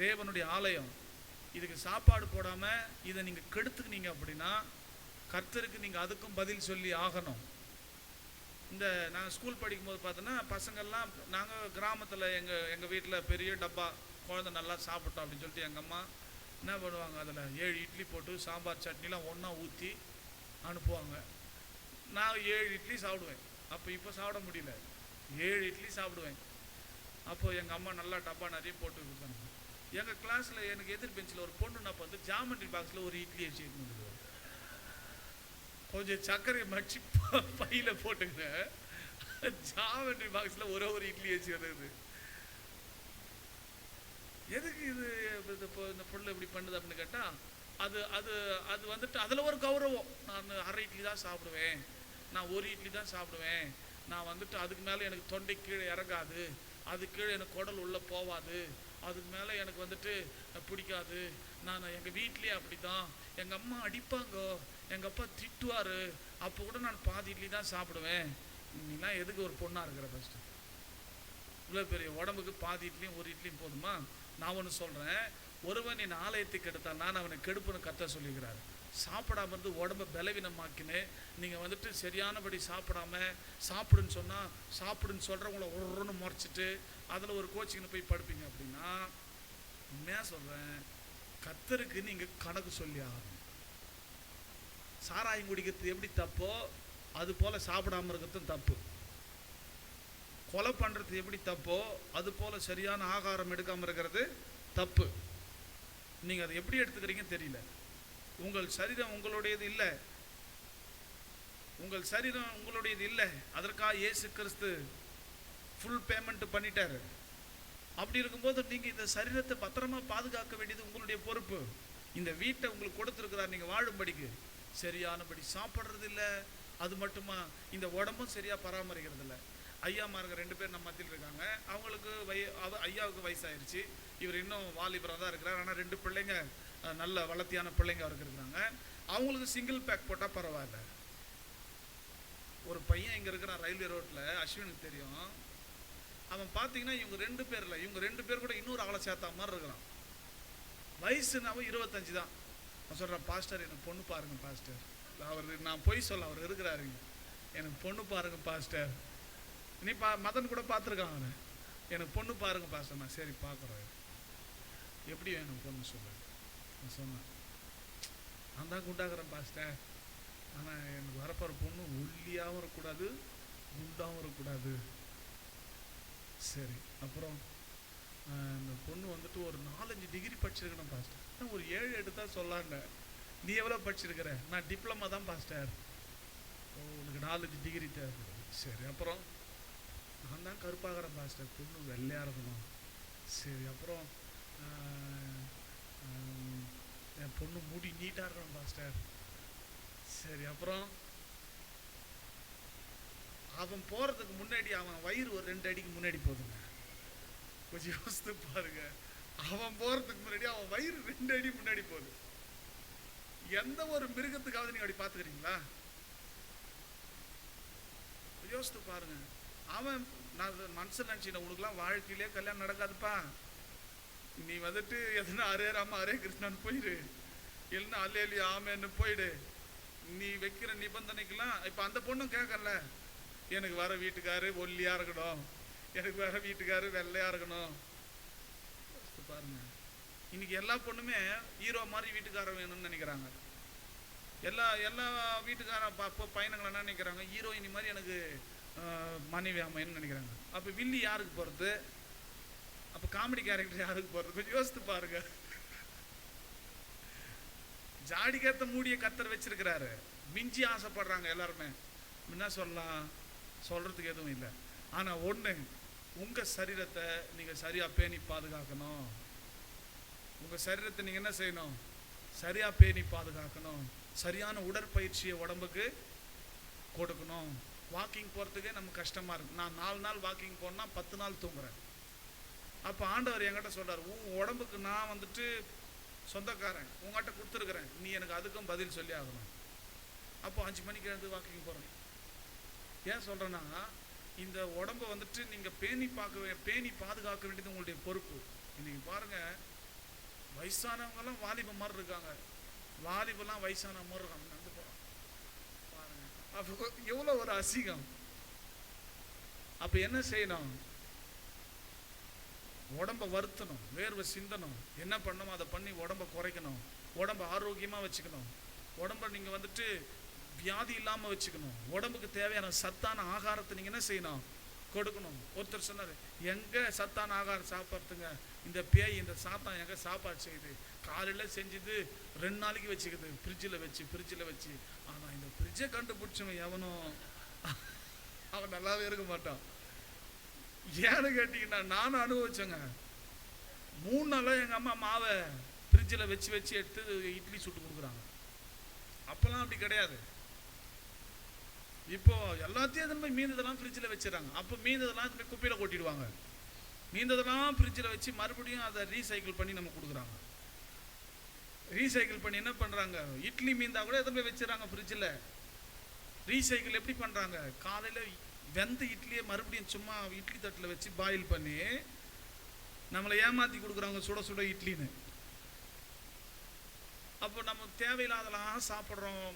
தேவனுடைய ஆலயம். இதுக்கு சாப்பாடு போடாம இதை நீங்க கெடுத்துக்கினீங்க அப்படின்னா கர்த்தருக்கு நீங்க அதுக்கும் பதில் சொல்லி ஆகணும். இந்த நாங்கள் ஸ்கூல் படிக்கும் போது பார்த்தோன்னா பசங்கள்லாம், நாங்கள் கிராமத்தில் எங்கள் வீட்டில் பெரிய டப்பா, குழந்தை நல்லா சாப்பிட்டோம் அப்படின்னு சொல்லிட்டு எங்கள் அம்மா என்ன பண்ணுவாங்க, அதில் 7 இட்லி போட்டு சாம்பார் சட்னிலாம் ஒன்றா ஊற்றி அனுப்புவாங்க. நான் 7 இட்லி சாப்பிடுவேன். அப்போ இப்போ சாப்பிட முடியல. 7 இட்லி சாப்பிடுவேன். அப்போது எங்கள் அம்மா நல்லா டப்பா நிறைய போட்டு கொடுத்தாங்க. எங்கள் கிளாஸில் எனக்கு எதிர் பெஞ்சில் ஒரு பொண்ணு நான் பார்த்து ஜாமெண்ட்ரி பாக்ஸில் ஒரு இட்லி வச்சு கொண்டு கொஞ்சம் சர்க்கரையை மடிச்சு பையில் போட்டுங்க, ஜாமெண்ட்ரி பாக்ஸில் ஒரு இட்லி வச்சு வருது. எதுக்கு இது இந்த பொருள் இப்படி பண்ணுது அப்படின்னு கேட்டால், அது அது அது வந்துட்டு அதில் ஒரு கௌரவம். நான் 1/2 இட்லி தான் சாப்பிடுவேன், நான் 1 இட்லி தான் சாப்பிடுவேன், நான் வந்துட்டு அதுக்கு மேலே எனக்கு தொண்டை கீழே இறங்காது, அது கீழே எனக்கு குடல் உள்ளே போகாது, அதுக்கு மேலே எனக்கு வந்துட்டு பிடிக்காது, நான் எங்கள் வீட்லேயே அப்படி தான், எங்கள் அம்மா அடிப்பாங்க, எங்கள் அப்பா திட்டுவார், அப்போ கூட நான் பாதி இட்லி தான் சாப்பிடுவேன். நீலாம் எதுக்கு ஒரு பொண்ணாக இருக்கிற? ஃபஸ்ட்டு இவ்வளோ பெரிய உடம்புக்கு பாதி இட்லியும் 1 இட்லியும் போதுமா? நான் ஒன்று சொல்கிறேன், ஒருவன் என் ஆலயத்துக்கு எடுத்தால் நான் அவனை கெடுப்புன்னு கர்த்தர் சொல்லிக்கிறார். சாப்பிடாம இருந்து உடம்பை பலவீனமாக்கின்னு நீங்கள் வந்துட்டு சரியானபடி சாப்பிடாம சாப்பிடுன்னு சொன்னால் சாப்பிடுன்னு சொல்கிறவங்கள ஒருன்னு முறைச்சிட்டு அதில் ஒரு கோச்சிங்கன்னு போய் படுப்பீங்க அப்படின்னா, உண்மையாக சொல்கிறேன், கர்த்தருக்கு நீங்கள் கணக்கு சொல்லி ஆகணும். சாராயம் குடிக்கிறது எப்படி தப்போ அது போல் சாப்பிடாமல் இருக்கிறதும் தப்பு. கொலை பண்ணுறது எப்படி தப்போ அது போல் சரியான ஆகாரம் எடுக்காமல் இருக்கிறது தப்பு. நீங்கள் அதை எப்படி எடுத்துக்கிறீங்க தெரியல. உங்கள் சரீரம் உங்களுடையது இல்லை, உங்கள் சரீரம் உங்களுடையது இல்லை. அதற்காக இயேசு கிறிஸ்து ஃபுல் பேமெண்ட் பண்ணிட்டாரு. அப்படி இருக்கும்போது நீங்கள் இந்த சரீரத்தை பத்திரமா பாதுகாக்க வேண்டியது உங்களுடைய பொறுப்பு. இந்த வீட்டை உங்களுக்கு கொடுத்துருக்கிறார் நீங்கள் வாழும்படிக்கு. சரியானபடி சாப்பிட்றது இல்லை, அது மட்டுமா இந்த உடம்பும் சரியாக பராமரிக்கிறது இல்லை. ஐயாமாருங்க 2 பேர் நம்ம மத்தியில் இருக்காங்க. அவங்களுக்கு ஐயாவுக்கு வயசாயிருச்சு, இவர் இன்னும் வாலிபராக தான் இருக்கிறார். ஆனால் 2 பிள்ளைங்க நல்ல வளர்த்தியான பிள்ளைங்க அவருக்கு இருக்கிறாங்க. அவங்களுக்கு சிங்கிள் பேக் போட்டால் பரவாயில்ல. ஒரு பையன் இங்கே இருக்கிறான் ரயில்வே ரோட்டில், அஸ்வினுக்கு தெரியும். அவன் பார்த்தீங்கன்னா இவங்க 2 பேரில் இவங்க 2 பேர் கூட இன்னொரு ஆளை சேர்த்தா மாதிரி இருக்கிறான். வயசுனாவும் 25 தான். நான் சொல்கிறேன், பாஸ்டர் எனக்கு பொண்ணு பாருங்க பாஸ்டர். அவர் நான் பொய் சொல்ல, அவர் இருக்கிறாருங்க, எனக்கு பொண்ணு பாருங்க பாஸ்டர். நீ மதன் கூட பார்த்துருக்கான் அவனை, எனக்கு பொண்ணு பாருங்க பாஸ்டர். நான் சரி பார்க்குறேன், எப்படி வேணும் பொண்ணு சொல்ல. நான் சொன்னேன், நான் தான் குண்டாகிறேன் பாஸ்டர், ஆனால் எனக்கு வரப்போகிற பொண்ணு ஒல்லியாகவும் இருக்கக்கூடாது, குண்டாகவும் இருக்கக்கூடாது. சரி, அப்புறம் இந்த பொண்ணு வந்துட்டு ஒரு 4-5 டிகிரி படிச்சிருக்கணும் பாஸ்டர். நான் ஒரு 7 எடுத்தால் சொல்லாண்ட. நீ எவ்வளோ படிச்சிருக்கிற? நான் டிப்ளமா தான் பாஸ்டர். உனக்கு 4-5 டிகிரி தேவைப்படுது. சரி, அப்புறம் நான் தான் கருப்பாகிறேன் பாஸ்டர், பொண்ணு வெள்ளையாக இருக்கணும். சரி, அப்புறம் என் பொண்ணு முடி நீட்டாக இருக்கணும் பாஸ்டர். சரி, அப்புறம் அவன் போகிறதுக்கு முன்னாடி அவன் வயிறு ஒரு 2 அடிக்கு முன்னாடி போகுதுங்க. கொஞ்சம் யோசித்து பாருங்க, அவன் போகிறதுக்கு முன்னாடி அவன் வயிறு 2 அடி முன்னாடி போகுது. எந்த ஒரு மிருகத்துக்காவது நீங்கள் அப்படி பார்த்துக்கிறீங்களா? யோசித்து பாருங்க. அவன் நான் மனுஷன் நினச்சின, உனக்குலாம் வாழ்க்கையிலே கல்யாணம் நடக்காதுப்பா, நீ வந்துட்டு எதுனா அரே ராம அரே கிருஷ்ணன் போயிடு, இல்லைன்னா அல்லேலியா ஆமேன்னு போயிடு. நீ வைக்கிற நிபந்தனைக்கெல்லாம் இப்போ அந்த பொண்ணும் கேட்கல, எனக்கு வர வீட்டுக்காரு ஒல்லியாக இருக்கணும், எனக்கு வர வீட்டுக்காரு வெள்ளையாக இருக்கணும். பாருங்க, இன்னைக்கு எல்லா பொண்ணுமே ஹீரோ மாதிரி வீட்டுக்காரர் வேணும்னு நினைக்கிறாங்க. எல்லா வீட்டுக்கார பையனுங்களை என்ன நினைக்கிறாங்க, ஹீரோயினி மாதிரி எனக்கு மனைவி அமையன்னு நினைக்கிறாங்க. அப்போ வில்லி யாருக்கு போகிறது? அப்போ காமெடி கேரக்டர் யாருக்கு போகிறது? கொஞ்சம் யோசித்து பாருங்க. ஜாடிக்கேற்ற மூடிய கர்த்தர் வச்சிருக்கிறாரு, மிஞ்சி ஆசைப்படுறாங்க எல்லாருமே. என்ன சொல்லலாம்? சொல்கிறதுக்கு எதுவும் இல்லை. ஆனால் ஒன்று, உங்கள் சரீரத்தை நீங்கள் சரியாக பேணி பாதுகாக்கணும். உங்கள் சரீரத்தை நீங்கள் என்ன செய்யணும்? சரியாக பேணி பாதுகாக்கணும். சரியான உடற்பயிற்சியை உடம்புக்கு கொடுக்கணும். வாக்கிங் போகிறதுக்கே நமக்கு கஷ்டமாக இருக்குது. நான் 4 நாள் வாக்கிங் போனால் 10 நாள் தூங்குறேன். அப்போ ஆண்டவர் என்கிட்ட சொல்கிறார், உன் உடம்புக்கு நான் வந்துட்டு சொந்தக்காரன், உங்கள்கிட்ட கொடுத்துருக்குறேன், நீ எனக்கு அதுக்கும் பதில் சொல்லி ஆகணும். அப்போ 5 மணிக்கு எழுந்து வாக்கிங் போகிறேன். ஏன் சொல்கிறேன்னா, இந்த உடம்பை வந்துட்டு நீங்கள் பேணி பாதுகாக்க வேண்டியது உங்களுடைய பொறுப்பு. இன்றைக்கி பாருங்கள், வயசானவங்கெல்லாம் வாலிப மாதிரி இருக்காங்க, வாலிபெல்லாம் வயசான மாதிரி இருக்காங்க, நடந்து போகிறோம் பாருங்கள். அப்போ எவ்வளோ ஒரு அசிங்கம். அப்போ என்ன செய்யணும்? உடம்பை வருத்தணும், வேர்வை சிந்தணும், என்ன பண்ணணும் அதை பண்ணி உடம்பை குறைக்கணும், உடம்பை ஆரோக்கியமாக வச்சுக்கணும், உடம்பை நீங்கள் வந்துட்டு வியாதி இல்லாமல் வச்சுக்கணும், உடம்புக்கு தேவையான சத்தான ஆகாரத்தை நீங்கள் என்ன செய்யணும்? கொடுக்கணும். ஒருத்தர் சொன்னார், எங்கே சத்தான ஆகாரம் சாப்பிட்றதுங்க, இந்த பேய் இந்த சாத்தான் எங்கே சாப்பாடு செய்யுது, காலையில் செஞ்சது 2 நாளைக்கு வச்சுக்குது ஃப்ரிட்ஜில் வச்சு. ஆனால் இந்த ஃப்ரிட்ஜை கண்டுபிடிச்சவன் எவனும் அவன் நல்லாவே இருக்க மாட்டான். ஏன்னு கேட்டிங்கன்னா நானும் அனுபவிச்சேங்க. 3 நாளாக எங்கள் அம்மா மாவை ஃப்ரிட்ஜில் வச்சு எடுத்து இட்லி சுட்டு கொடுக்குறாங்க. அப்போல்லாம் அப்படி கிடையாது. இப்போ எல்லாத்தையும் எதுன்னு போய் மீந்ததெல்லாம் ஃப்ரிட்ஜில் வச்சுறாங்க. அப்போ மீந்ததெல்லாம் போய் குப்பையில் கொட்டிடுவாங்க. மீந்ததெல்லாம் ஃப்ரிட்ஜில் வச்சு மறுபடியும் அதை ரீசைக்கிள் பண்ணி நம்ம கொடுக்குறாங்க. ரீசைக்கிள் பண்ணி என்ன பண்ணுறாங்க, இட்லி மீந்தா கூட எதை போய் வச்சுறாங்க ஃப்ரிட்ஜில். ரீசைக்கிள் எப்படி பண்ணுறாங்க, காலையில் வெந்த இட்லியை மறுபடியும் சும்மா இட்லி தட்டில் வச்சு பாயில் பண்ணி நம்மளை ஏமாற்றி கொடுக்குறாங்க சுட சுட இட்லின்னு. அப்போ நம்ம தேவையில்லாதெல்லாம் சாப்பிட்றோம்,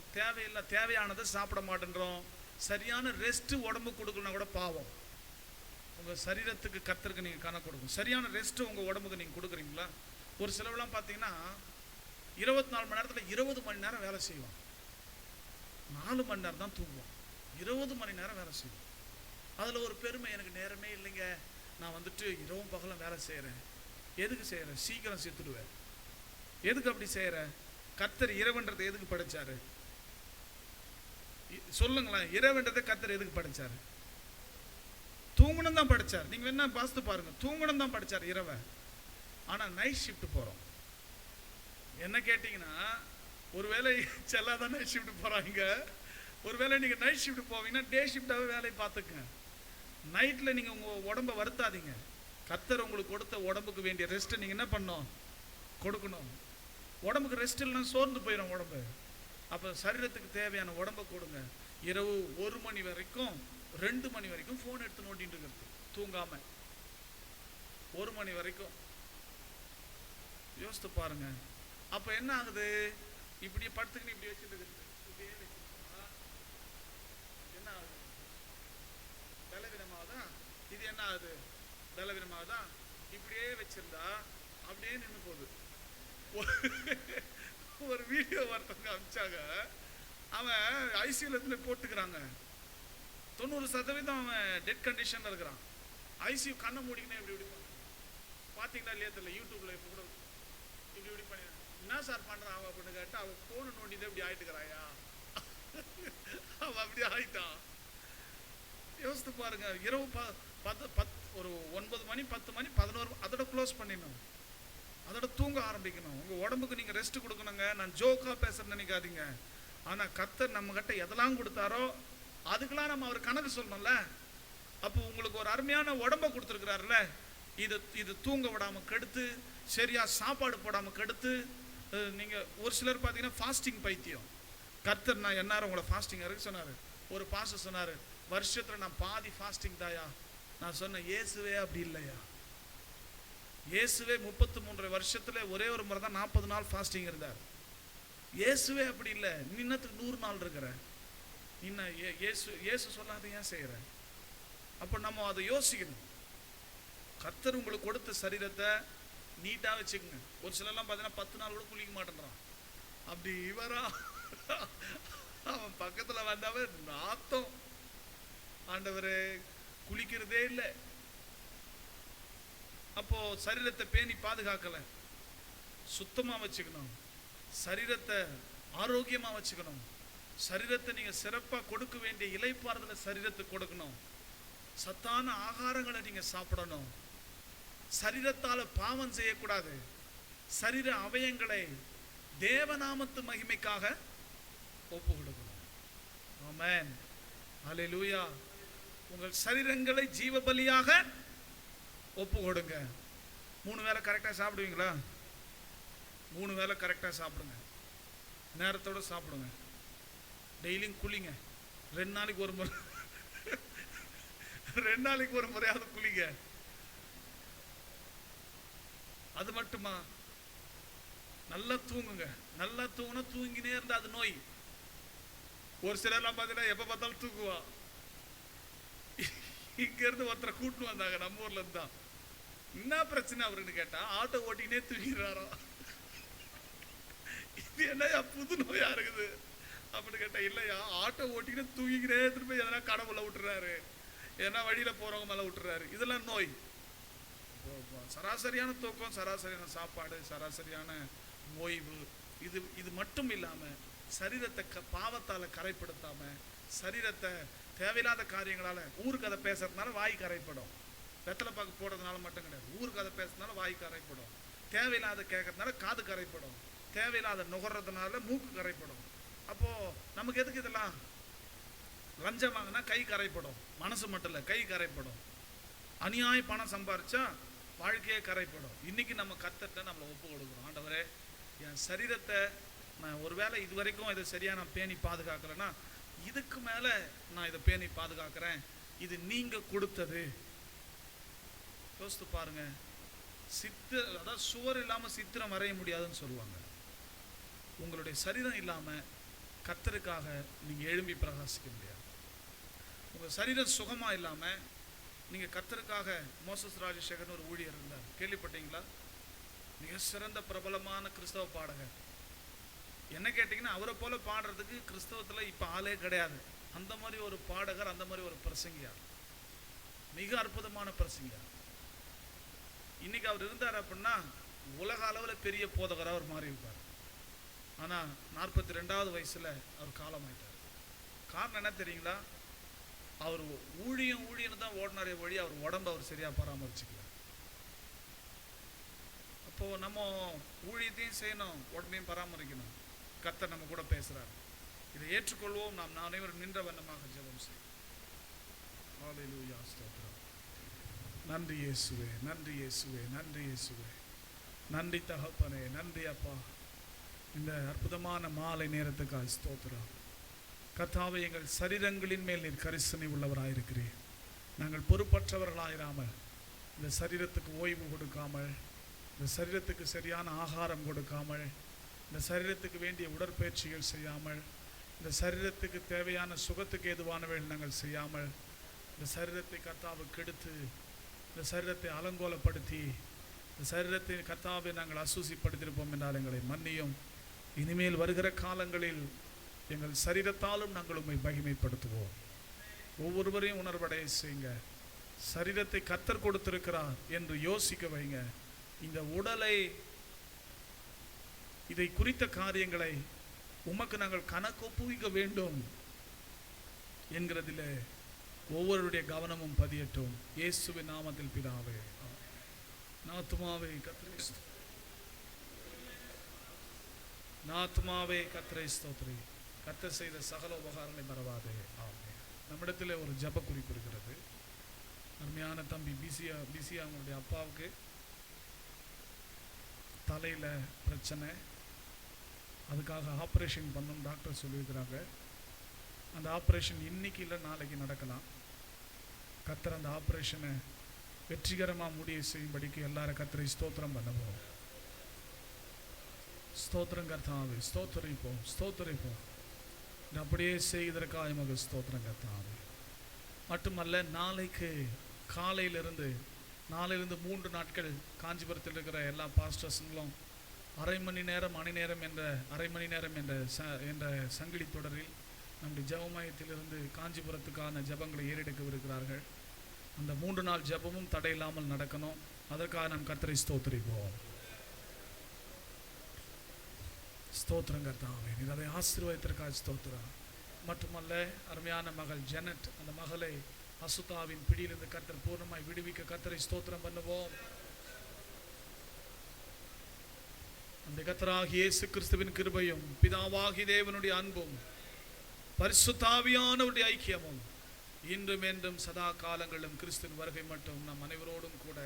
தேவையானதை சாப்பிட மாட்டேன்றோம். சரியான ரெஸ்ட்டு உடம்பு கொடுக்கலனா கூட பாவம். உங்கள் சரீரத்துக்கு கர்த்தருக்கு நீங்கள் கணக்கு கொடுக்கும். சரியான ரெஸ்ட்டு உங்கள் உடம்புக்கு நீங்கள் கொடுக்குறீங்களா? ஒரு சிலவெல்லாம் பார்த்தீங்கன்னா 24 மணி நேரத்தில் 20 மணி நேரம் வேலை செய்வோம், 4 மணி நேரம் தான் தூங்குவோம், 20 மணி நேரம் வேலை செய்வோம். அதில் ஒரு பெருமை, எனக்கு நேரமே இல்லைங்க, நான் வந்துட்டு இரவும் பகலும் வேலை செய்கிறேன். எதுக்கு செய்கிறேன்? சீக்கிரம் செத்துடுவேன். எதுக்கு அப்படி செய்கிறேன்? கர்த்தர் இரவுன்றதை எதுக்கு படைச்சாரு சொல்லுங்களேன்? இரவுன்றதை கர்த்தர் எதுக்கு படைச்சாரு? தூங்கணும் தான் படைச்சார். நீங்கள் என்ன பார்த்து பாருங்க, தூங்கணும் தான் படைச்சார் இரவை. ஆனால் நைட் ஷிஃப்ட் போகிறோம். என்ன கேட்டிங்கன்னா, ஒருவேளை செல்லாதான் நைட் ஷிஃப்ட் போகிறாங்க. ஒருவேளை நீங்கள் நைட் ஷிஃப்ட் போவீங்கன்னா டே ஷிஃப்டாகவே வேலையை பார்த்துக்குங்க. நைட்டில் நீங்கள் உங்கள் உடம்பை வருத்தாதீங்க. கர்த்தர் உங்களுக்கு கொடுத்த உடம்புக்கு வேண்டிய ரெஸ்ட்டை நீங்கள் என்ன பண்ணணும்? கொடுக்கணும். உடம்புக்கு ரெஸ்ட் இல்லைன்னா சோர்ந்து போயிடும் உடம்பு. அப்போ சரீரத்துக்கு தேவையான உடம்பை கொடுங்க. இரவு 1 மணி வரைக்கும் 2 மணி வரைக்கும் ஃபோன் எடுத்து நோண்டிட்டு இருக்கிறது தூங்காமல் 1 மணி வரைக்கும். யோசித்து பாருங்க. அப்போ என்ன ஆகுது? இப்படி படுத்துக்கின்னு இப்படி வச்சுட்டு இப்படியே வச்சுருக்கா என்ன ஆகுது? பலவீனமாகதா? இது என்ன ஆகுது? பலவீனமாகதா? இப்படியே வச்சிருந்தா அப்படியே நின்று போகுது. ஒரு வீடியோ ஒருத்தவங்க அனுப்பிச்சாங்க. அவன் ஐசியூல போட்டுக்கிறாங்க. 90% அவன் டெட் கண்டிஷன்ல இருக்கிறான். ஐசியூ கண்ணை மூடிக்கினே இப்படி பார்த்தீங்களா இல்லையா தெரியல, யூடியூப்ல இப்போ கூட இப்படி பண்ணி என்ன சார் பண்றான் அவன் அப்படின்னு கேட்டா, அவன் போன நோண்டிதான் இப்படி ஆயிட்டுக்கிறாயா? அவன் அப்படி ஆயிட்டான். யோசித்து பாருங்க. இரவு 10 ஒரு 9 மணி 10 மணி 11 அதோட க்ளோஸ் பண்ணிடணும், அதோட தூங்க ஆரம்பிக்கணும். உங்கள் உடம்புக்கு நீங்கள் ரெஸ்ட் கொடுக்கணுங்க. நான் ஜோக்காக பேசுகிறேன்னு நினைக்காதீங்க. ஆனால் கர்த்தர் நம்மகிட்ட எதெல்லாம் கொடுத்தாரோ அதுக்கெல்லாம் நம்ம அவர் கணக்கு சொல்லணும்ல. அப்போ உங்களுக்கு ஒரு அருமையான உடம்பை கொடுத்துருக்குறாருல, இது தூங்க விடாமல் கெடுத்து, சரியாக சாப்பாடு போடாமல் கெடுத்து. நீங்கள் ஒரு சிலர் பார்த்தீங்கன்னா ஃபாஸ்டிங் பைத்தியம். கர்த்தர் நான் எந்நேரம் உங்களை ஃபாஸ்டிங் இருக்கு சொன்னார். ஒரு பாஸ்டர் சொன்னார், வருஷத்தில் நான் பாதி ஃபாஸ்டிங் தாயா. நான் சொன்னேன், இயேசுவே அப்படி இல்லையா? இயேசுவே 33 வருஷத்துல ஒரே ஒரு முறை தான் 40 நாள் ஃபாஸ்டிங் இருந்தார். இயேசுவே அப்படி இல்லை. நீ இன்னத்துக்கு 100 நாள் இருக்கிற, இன்னும் இயேசு சொல்லாத ஏன் செய்கிற? அப்போ நம்ம அதை யோசிக்கணும். கர்த்தர் உங்களுக்கு கொடுத்த சரீரத்தை நீட்டாக வச்சுக்கோங்க. ஒரு சிலர்லாம் பார்த்தீங்கன்னா 10 நாள் கூட குளிக்க மாட்டேன்றான். அப்படி இவரா அவன் பக்கத்தில் வந்தவன் நாத்தம், ஆண்டவரே குளிக்கிறதே இல்லை. அப்போ சரீரத்தை பேணி பாதுகாக்கல. சுத்தமா வச்சுக்கணும், சரீரத்தை ஆரோக்கியமா வச்சுக்கணும். சரீரத்தை நீங்க சிறப்பா கொடுக்க வேண்டிய இளைப்பாறுதலை சரீரத்துக்கு கொடுக்கணும். சத்தான ஆகாரங்களை நீங்க சாப்பிடணும். சரீரத்தால பாவம் செய்யக்கூடாது. சரீர அவயங்களை தேவநாமத்து மகிமைக்காக ஒப்பு கொடுக்கணும். ஆமென், அல்லேலூயா. உங்கள் சரீரங்களை ஜீவ பலியாக ஒப்பு கொடுங்க. 3 வேளை கரெக்டாக சாப்பிடுவீங்களா? 3 வேளை கரெக்டாக சாப்பிடுங்க, நேரத்தோடு சாப்பிடுங்க. டெய்லியும் குளிங்க. 2 நாளைக்கு ஒரு முறை 2 நாளைக்கு ஒரு முறையாவது குளிங்க. அது மட்டுமா? நல்லா தூங்குங்க. நல்லா தூங்கினா தூங்கினே இருந்தா அது நோய். ஒரு சிலர்லாம் பார்த்தீங்கன்னா எப்போ பார்த்தாலும் தூங்குவா. இங்கேருந்து ஒருத்தரை கூட்டின்னு வந்தாங்க நம்ம ஊர்ல இருந்து தான். என்ன பிரச்சனை அவருன்னு கேட்டா, ஆட்டோ ஓட்டினே தூங்கிடுறாரோ. இது என்னையா புது நோயா இருக்குது அப்படின்னு கேட்டா, இல்லையா ஆட்டோ ஓட்டிக்கினே தூங்கிக்கினே திரும்ப எதனா கடவுளை விட்டுறாரு. ஏன்னா வழியில் போகிறவங்க மேலே விட்டுறாரு. இதெல்லாம் நோய். சராசரியான தூக்கம், சராசரியான சாப்பாடு, சராசரியான ஓய்வு, இது மட்டும் இல்லாமல் சரீரத்தை பாவத்தால் கரைப்படுத்தாமல், சரீரத்தை தேவையில்லாத காரியங்களால், ஊர் கதை பேசுறதுனால வாய் கரைப்படும். வெத்தலை பாக்கு போடுறதுனால மட்டும் கிடையாது, ஊர் கதை பேசுறதுனால வாய் கரைப்படும். தேவையில்லாத கேட்கறதுனால காது கரைப்படும். தேவையில்லாத நுகர்றதுனால மூக்கு கரைப்படும். அப்போது நமக்கு எதுக்கு இதெல்லாம்? லஞ்சம் வாங்கினா கை கரைப்படும், மனசு மட்டும் இல்லை கை கரைப்படும். அநியாய பணம் சம்பாரிச்சா வாழ்க்கையே கரைப்படும். இன்னைக்கு நம்ம கர்த்தர்ட்ட நம்மளை ஒப்பு கொடுக்குறோம். ஆண்டவரே, என் சரீரத்தை நான் ஒருவேளை இது வரைக்கும் இதை சரியாக நான் பேணி பாதுகாக்கலைன்னா இதுக்கு மேலே நான் இதை பேணி பாதுகாக்கிறேன். இது நீங்கள் கொடுத்தது. யோசித்து பாருங்க. அதாவது சுவர் இல்லாமல் சித்திரம் வரைய முடியாதுன்னு சொல்லுவாங்க. உங்களுடைய சரீரம் இல்லாமல் கர்த்தருக்காக நீங்கள் எழும்பி பிரகாசிக்க முடியாது. உங்கள் சரீரம் சுகமாக இல்லாமல் நீங்கள் கர்த்தருக்காக மோசஸ் ராஜசேகர்னு ஒரு ஊழியர் இருந்தார், கேள்விப்பட்டீங்களா? மிக சிறந்த பிரபலமான கிறிஸ்தவ பாடகர். என்ன கேட்டிங்கன்னா, அவரை போல பாடுறதுக்கு கிறிஸ்தவத்தில் இப்போ ஆளே கிடையாது. அந்த மாதிரி ஒரு பாடகர், அந்த மாதிரி ஒரு பிரசங்கியார், மிக அற்புதமான பிரசங்கியார். இன்னைக்கு அவர் இருந்தார் அப்படின்னா உலக அளவில் பெரிய போதகராக அவர் மாறி இருப்பார். ஆனால் 42வது வயசில் அவர் காலமாயிட்டார். காரணம் என்ன தெரியுங்களா? அவர் ஊழியன்னு தான் ஓடினாரே வழி அவர் உடம்பை அவர் சரியாக பராமரிச்சுக்கல. அப்போது நம்ம ஊழியத்தையும் செய்யணும், உடம்பையும் பராமரிக்கணும். கர்த்தர் நம்ம கூட பேசுகிறார். இதை ஏற்றுக்கொள்வோம். நாம் அனைவரும் நின்ற வண்ணமாக ஜெபம் செய்வோம். ஹல்லேலூயா, ஸ்தோத்திரம். நன்றி இயேசுவே, நன்றி இயேசுவே, நன்றி இயேசுவே, நன்றி தகப்பனே, நன்றி அப்பா. இந்த அற்புதமான மாலை நேரத்துக்காக ஸ்தோத்திரம். கர்த்தாவே, எங்கள் சரீரங்களின் மேல் நீர் கரிசனை உள்ளவராயிருக்கிறீர். நாங்கள் பொறுப்பற்றவர்களாயிராமல், இந்த சரீரத்துக்கு ஓய்வு கொடுக்காமல், இந்த சரீரத்துக்கு சரியான ஆகாரம் கொடுக்காமல், இந்த சரீரத்துக்கு வேண்டிய உடற்பயிற்சிகள் செய்யாமல், இந்த சரீரத்துக்கு தேவையான சுகத்துக்கு ஏதுவானவைகள் நாங்கள் செய்யாமல், இந்த சரீரத்தை கர்த்தாவை கெடுத்து, இந்த சரீரத்தை அலங்கோலப்படுத்தி, இந்த சரீரத்தை கர்த்தாவை நாங்கள் அசூசிப்படுத்தியிருப்போம் என்றால் எங்களை மன்னியும். இனிமேல் வருகிற காலங்களில் எங்கள் சரீரத்தாலும் நாங்கள் உம்மை மகிமைப்படுத்துவோம். ஒவ்வொருவரையும் உணர்வடைய செய்யுங்க. சரீரத்தை கர்த்தர் கொடுத்திருக்கிறார் என்று யோசிக்க வைங்க. இந்த உடலை, இதை குறித்த காரியங்களை உமக்கு நாங்கள் கணக்கொப்புவிக்க வேண்டும் என்கிறதிலே ஒவ்வொருடைய கவனமும் பதியட்டும். இயேசுவின் நாமத்தில் பிதாவே. நாத்துமாவே கர்த்தரை நாத்துமாவே கர்த்தரை ஸ்தோத்திரி. கர்த்தர் செய்த சகல உபகாரங்களை மறவாதே. ஆமென். நம்மிடத்தில் ஒரு ஜெப குறிப்பு இருக்கிறது. அருமையான தம்பி பிசியா அவங்களுடைய அப்பாவுக்கு தலையில் பிரச்சனை, அதுக்காக ஆப்ரேஷன் பண்ணணும் டாக்டர் சொல்லியிருக்கிறாங்க. அந்த ஆப்ரேஷன் இன்னைக்கு இல்லை நாளைக்கு நடக்கலாம். கர்த்தர் அந்த ஆப்ரேஷனை வெற்றிகரமாக முடிய செய்யும்படிக்கு எல்லாரும் கர்த்தரை ஸ்தோத்திரம் பண்ணுவோம். ஸ்தோத்திரம் கர்த்தாவே, ஸ்தோத்திரிப்போம், ஸ்தோத்திரிப்போம். அப்படியே செய்வதற்காக மக ஸ்தோத்திரம் கர்த்தாவே. மட்டுமல்ல, நாளைக்கு காலையிலிருந்து 3 நாட்கள் காஞ்சிபுரத்தில் இருக்கிற எல்லா பாஸ்டர்ஸுங்களும் அரை மணி நேரம் என்ற சங்கிலி தொடரில் நம்முடைய ஜெபமயத்திலிருந்து காஞ்சிபுரத்துக்கான ஜெபங்களை ஏறெடுக்கவிருக்கிறார்கள். அந்த 3 நாள் ஜெபமும் தடையில்லாமல் நடக்கணும். அதற்காக நாம் கர்த்தரை ஸ்தோத்திரிப்போம். ஸ்தோத்திரம் கர்த்தாவே, நீர் அதை ஆசீர்வாதத்திற்காக ஸ்தோத்திரம். மட்டுமல்ல, அருமையான மகள் ஜெனட், அந்த மகளை அசுத்தாவின் பிடியிலிருந்து கர்த்தர் பூர்ணமாய் விடுவிக்க கர்த்தரை ஸ்தோத்திரம் பண்ணுவோம். அந்த கர்த்தராகிய இயேசு கிறிஸ்துவின் கிருபையும், பிதாவாகிய தேவனுடைய அன்பும், பரிசுத்த ஆவியானவருடைய ஐக்கியமும் இன்றும் என்றும் சதா காலங்களிலும் கிறிஸ்துவின் வருகை மட்டும் நம் அனைவரோடும் கூட